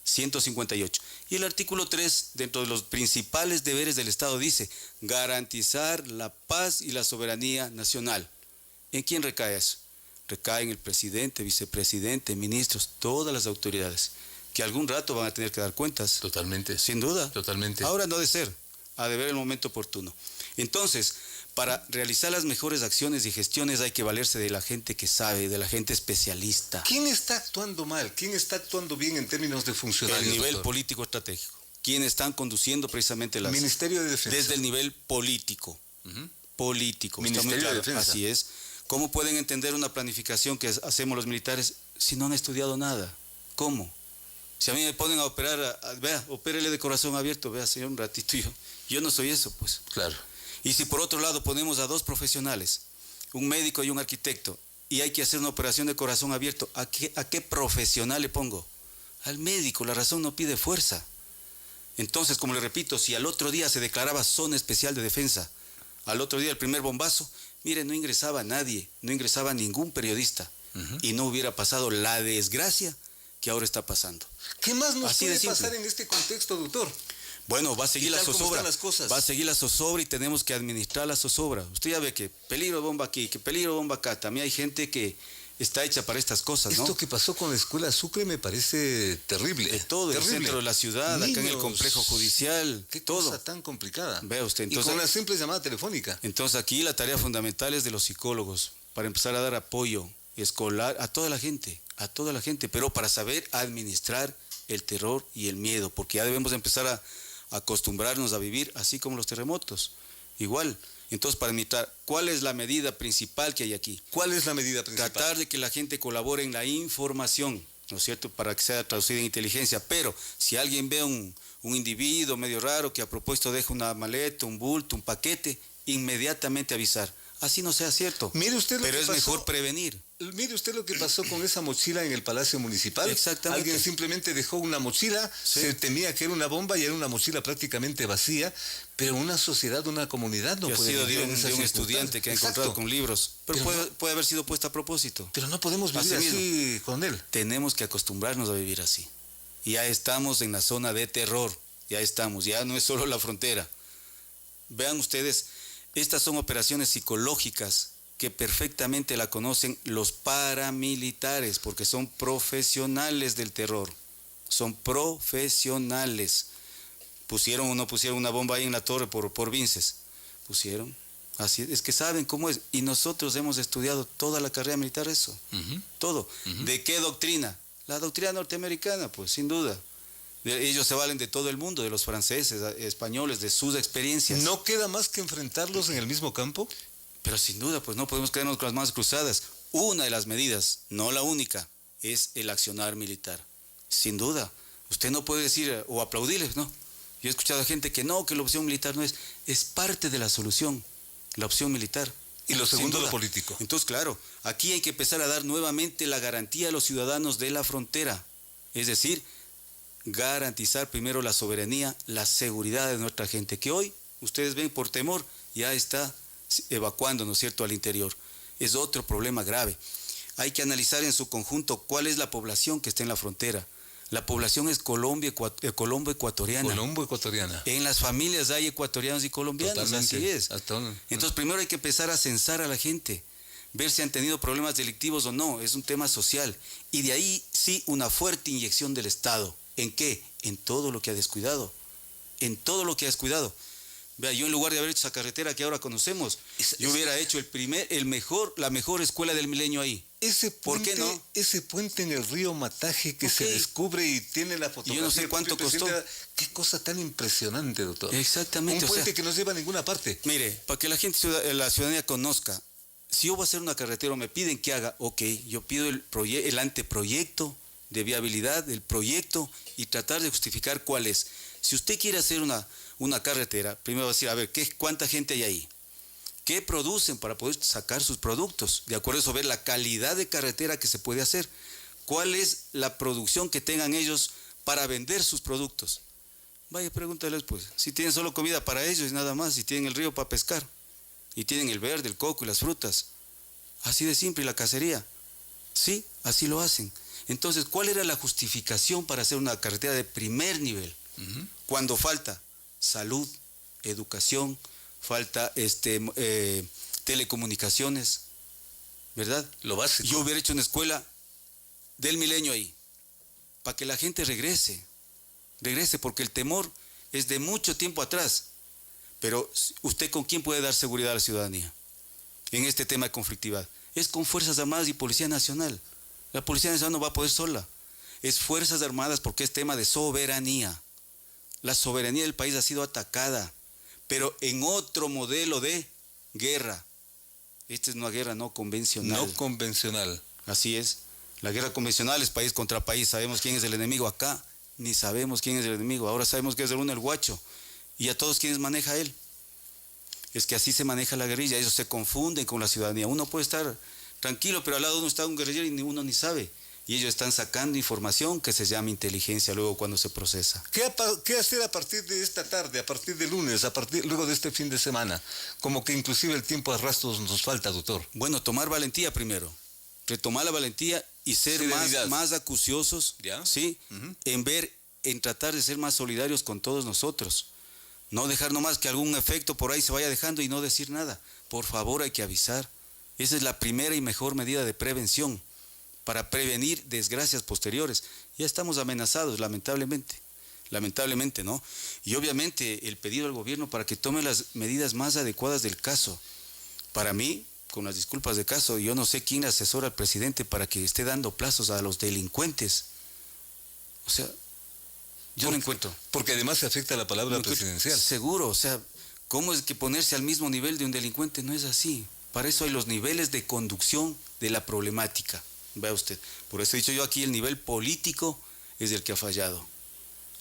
158. Y el artículo 3, dentro de los principales deberes del Estado, dice garantizar la paz y la soberanía nacional. ¿En quién recae eso? Recae en el presidente, vicepresidente, ministros, todas las autoridades, que algún rato van a tener que dar cuentas. Totalmente. Sin duda. Totalmente. Ahora no ha de ser, ha de ver el momento oportuno. Entonces, para realizar las mejores acciones y gestiones hay que valerse de la gente que sabe, de la gente especialista. ¿Quién está actuando mal? ¿Quién está actuando bien en términos de funcionarios? El nivel doctor? político estratégico. ¿Quiénes están conduciendo precisamente las... Ministerio de Defensa. Desde el nivel político. Político. Ministerio de Defensa. Así es. ¿Cómo pueden entender una planificación que hacemos los militares si no han estudiado nada? ¿Cómo? Si a mí me ponen a operar, vea, opérele de corazón abierto, vea, señor, un ratito, yo no soy eso, pues. Claro. Y si por otro lado ponemos a dos profesionales, un médico y un arquitecto, y hay que hacer una operación de corazón abierto, ¿a qué profesional le pongo? Al médico, la razón no pide fuerza. Entonces, como le repito, si al otro día se declaraba zona especial de defensa, al otro día el primer bombazo, mire, no ingresaba nadie, no ingresaba ningún periodista, y no hubiera pasado la desgracia que ahora está pasando. ¿Qué más nos puede pasar en este contexto, doctor? Bueno, va a seguir la zozobra, cosas? va a seguir la zozobra y tenemos que administrar la zozobra. Usted ya ve que peligro de bomba aquí, que peligro de bomba acá. También hay gente que está hecha para estas cosas, ¿no? Esto que pasó con la escuela Sucre me parece terrible. De todo, terrible. El centro de la ciudad, niños, acá en el complejo judicial, qué todo. Cosa tan complicada. Vea usted. Entonces, y con una simple llamada telefónica. Entonces aquí la tarea fundamental es de los psicólogos, para empezar a dar apoyo escolar a toda la gente, pero para saber administrar el terror y el miedo, porque ya debemos empezar a acostumbrarnos a vivir así como los terremotos, igual. Entonces, para administrar, ¿cuál es la medida principal que hay aquí? ¿Cuál es la medida principal? Tratar de que la gente colabore en la información, ¿no es cierto?, para que sea traducida en inteligencia. Pero si alguien ve un individuo medio raro que a propósito deja una maleta, un bulto, un paquete, inmediatamente avisar. Así no sea cierto. Mire usted lo pero que es pasó, mejor prevenir. Mire usted lo que pasó con esa mochila en el Palacio Municipal. Exactamente. Alguien simplemente dejó una mochila, sí. Se temía que era una bomba y era una mochila prácticamente vacía, pero una sociedad, una comunidad no puede vivir. Ha sido de un estudiante que ha encontrado con libros, pero puede haber sido puesta a propósito. Pero no podemos vivir así con él. Tenemos que acostumbrarnos a vivir así. Ya estamos en la zona de terror, ya no es solo la frontera. Vean ustedes, estas son operaciones psicológicas que perfectamente la conocen los paramilitares, porque son profesionales del terror, son profesionales. ¿Pusieron o no pusieron una bomba ahí en la torre por Vinces? Pusieron. Así es que saben cómo es. Y nosotros hemos estudiado toda la carrera militar eso, todo. ¿De qué doctrina? La doctrina norteamericana, pues, sin duda. Ellos se valen de todo el mundo, de los franceses, españoles, de sus experiencias. ¿No queda más que enfrentarlos en el mismo campo? Pero sin duda, pues no podemos quedarnos con las manos cruzadas. Una de las medidas, no la única, es el accionar militar. Sin duda. Usted no puede decir o aplaudirles, ¿no? Yo he escuchado a gente que no, que la opción militar no es parte de la solución, la opción militar. Y lo segundo, lo político. Entonces, claro, aquí hay que empezar a dar nuevamente la garantía a los ciudadanos de la frontera. Es decir, garantizar primero la soberanía, la seguridad de nuestra gente, que hoy, ustedes ven, por temor, ya está evacuando, ¿no es cierto?, al interior. Es otro problema grave. Hay que analizar en su conjunto cuál es la población que está en la frontera. La población es colombo-ecuatoriana. Colombo-ecuatoriana. En las familias hay ecuatorianos y colombianos, Totalmente. así es. Entonces, primero hay que empezar a censar a la gente, ver si han tenido problemas delictivos o no, es un tema social. Y de ahí sí una fuerte inyección del Estado. ¿En qué? En todo lo que ha descuidado. En todo lo que ha descuidado. Vea, yo en lugar de haber hecho esa carretera que ahora conocemos, yo hubiera hecho la mejor escuela del milenio ahí. ¿Por qué no? Ese puente en el río Mataje que se descubre y tiene la fotografía. Y yo no sé cuánto costó. Qué cosa tan impresionante, doctor. Exactamente. Un puente que no lleva a ninguna parte. Mire, para que la ciudadanía conozca, si yo voy a hacer una carretera o me piden que haga, ok, yo pido el anteproyecto de viabilidad, el proyecto, y tratar de justificar cuál es. Si usted quiere hacer una carretera, primero va a decir, a ver, ¿cuánta gente hay ahí? ¿Qué producen para poder sacar sus productos? De acuerdo a eso, ver la calidad de carretera que se puede hacer. ¿Cuál es la producción que tengan ellos para vender sus productos? Vaya, pregúntales pues, si tienen solo comida para ellos y nada más, si tienen el río para pescar, y tienen el verde, el coco y las frutas. Así de simple, y la cacería. Sí, así lo hacen. Entonces, ¿cuál era la justificación para hacer una carretera de primer nivel? Cuando falta salud, educación, falta telecomunicaciones, ¿verdad? Lo básico. Yo hubiera hecho una escuela del milenio ahí, para que la gente regrese, porque el temor es de mucho tiempo atrás. Pero ¿usted con quién puede dar seguridad a la ciudadanía en este tema de conflictividad? Es con Fuerzas Armadas y Policía Nacional. La Policía Nacional no va a poder sola. Es Fuerzas Armadas porque es tema de soberanía. La soberanía del país ha sido atacada, pero en otro modelo de guerra. Esta es una guerra no convencional. No convencional. Así es. La guerra convencional es país contra país. Sabemos quién es el enemigo. Acá ni sabemos quién es el enemigo. Ahora sabemos que es el guacho. Y a todos quienes maneja él. Es que así se maneja la guerrilla. Ellos se confunden con la ciudadanía. Uno puede estar tranquilo, pero al lado de uno está un guerrillero y uno ni sabe. Y ellos están sacando información que se llama inteligencia luego cuando se procesa. ¿Qué hacer a partir de esta tarde, a partir de lunes, luego de este fin de semana? Como que inclusive el tiempo a rastros nos falta, doctor. Bueno, tomar valentía primero. Retomar la valentía y ser más acuciosos, ¿sí? En tratar de ser más solidarios con todos nosotros. No dejar nomás que algún efecto por ahí se vaya dejando y no decir nada. Por favor, hay que avisar. Esa es la primera y mejor medida de prevención para prevenir desgracias posteriores. Ya estamos amenazados, lamentablemente, ¿no? Y obviamente el pedido al gobierno para que tome las medidas más adecuadas del caso. Para mí, con las disculpas de caso, yo no sé quién asesora al presidente para que esté dando plazos a los delincuentes. O sea, yo no encuentro. Porque además se afecta la palabra presidencial. Seguro, o sea, ¿cómo es que ponerse al mismo nivel de un delincuente? No es así. Para eso hay los niveles de conducción de la problemática. Vea usted. Por eso he dicho yo aquí, el nivel político es el que ha fallado.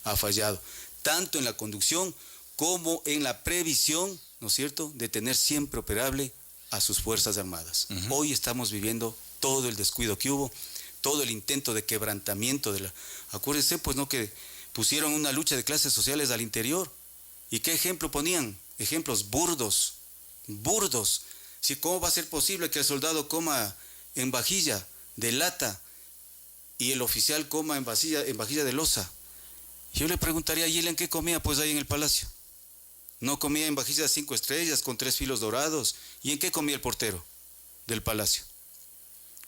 Ha fallado. Tanto en la conducción como en la previsión, ¿no es cierto?, de tener siempre operable a sus Fuerzas Armadas. Hoy estamos viviendo todo el descuido que hubo, todo el intento de quebrantamiento de la... Acuérdense, pues, ¿no?, que pusieron una lucha de clases sociales al interior. ¿Y qué ejemplo ponían? Ejemplos burdos. Si, ¿cómo va a ser posible que el soldado coma en vajilla de lata y el oficial coma en vajilla de loza? Yo le preguntaría, ¿y él en qué comía? Pues ahí en el palacio. No comía en vajilla de 5 estrellas con 3 filos dorados. ¿Y en qué comía el portero del palacio?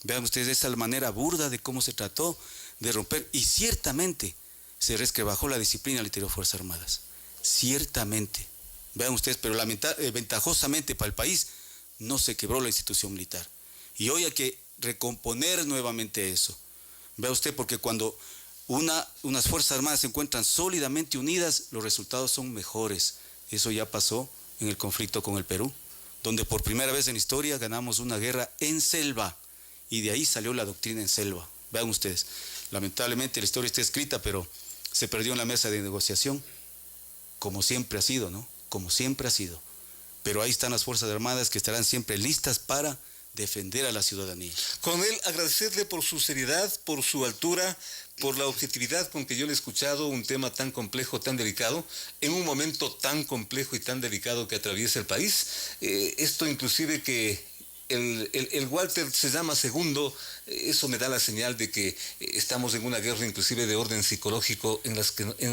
Vean ustedes esa manera burda de cómo se trató de romper. Y ciertamente se resquebrajó la disciplina al interior de Fuerzas Armadas. Ciertamente. Vean ustedes, pero ventajosamente para el país no se quebró la institución militar. Y hoy hay que recomponer nuevamente eso. Vea usted, porque cuando unas Fuerzas Armadas se encuentran sólidamente unidas, los resultados son mejores. Eso ya pasó en el conflicto con el Perú, donde por primera vez en la historia ganamos una guerra en selva, y de ahí salió la doctrina en selva. Vean ustedes, lamentablemente la historia está escrita, pero se perdió en la mesa de negociación, como siempre ha sido, ¿no? Como siempre ha sido. Pero ahí están las Fuerzas Armadas que estarán siempre listas para defender a la ciudadanía. Coronel, agradecerle por su seriedad, por su altura, por la objetividad con que yo le he escuchado un tema tan complejo, tan delicado, en un momento tan complejo y tan delicado que atraviesa el país. Esto inclusive que el Walter se llama segundo, eso me da la señal de que estamos en una guerra inclusive de orden psicológico en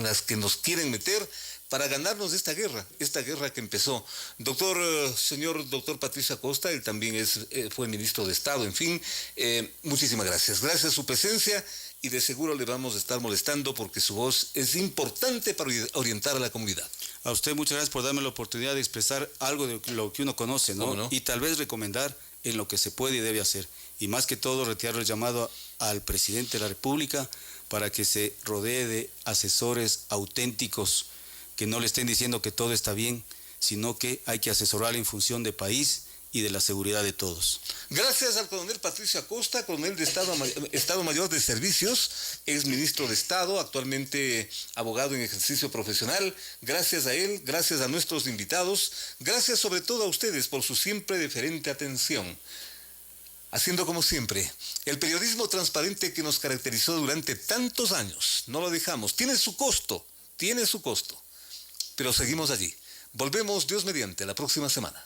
las que nos quieren meter para ganarnos esta guerra que empezó. Señor doctor Patricio Acosta, él también fue ministro de Estado, en fin, muchísimas gracias. Gracias a su presencia y de seguro le vamos a estar molestando porque su voz es importante para orientar a la comunidad. A usted muchas gracias por darme la oportunidad de expresar algo de lo que uno conoce, ¿no? ¿No? Y tal vez recomendar en lo que se puede y debe hacer. Y más que todo, retirar el llamado al presidente de la República para que se rodee de asesores auténticos que no le estén diciendo que todo está bien, sino que hay que asesorar en función de país y de la seguridad de todos. Gracias al coronel Patricio Acosta, coronel de Estado Mayor de Servicios, ex ministro de Estado, actualmente abogado en ejercicio profesional. Gracias a él, gracias a nuestros invitados, gracias sobre todo a ustedes por su siempre deferente atención. Haciendo como siempre, el periodismo transparente que nos caracterizó durante tantos años, no lo dejamos, tiene su costo, pero seguimos allí. Volvemos, Dios mediante, la próxima semana.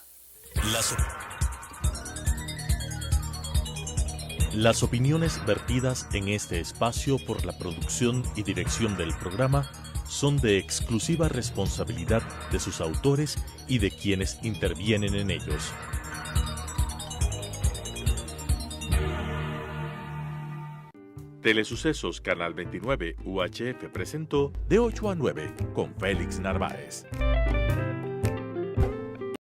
Las opiniones vertidas en este espacio por la producción y dirección del programa son de exclusiva responsabilidad de sus autores y de quienes intervienen en ellos. Telesucesos Canal 29 UHF presentó De 8 a 9 con Félix Narváez.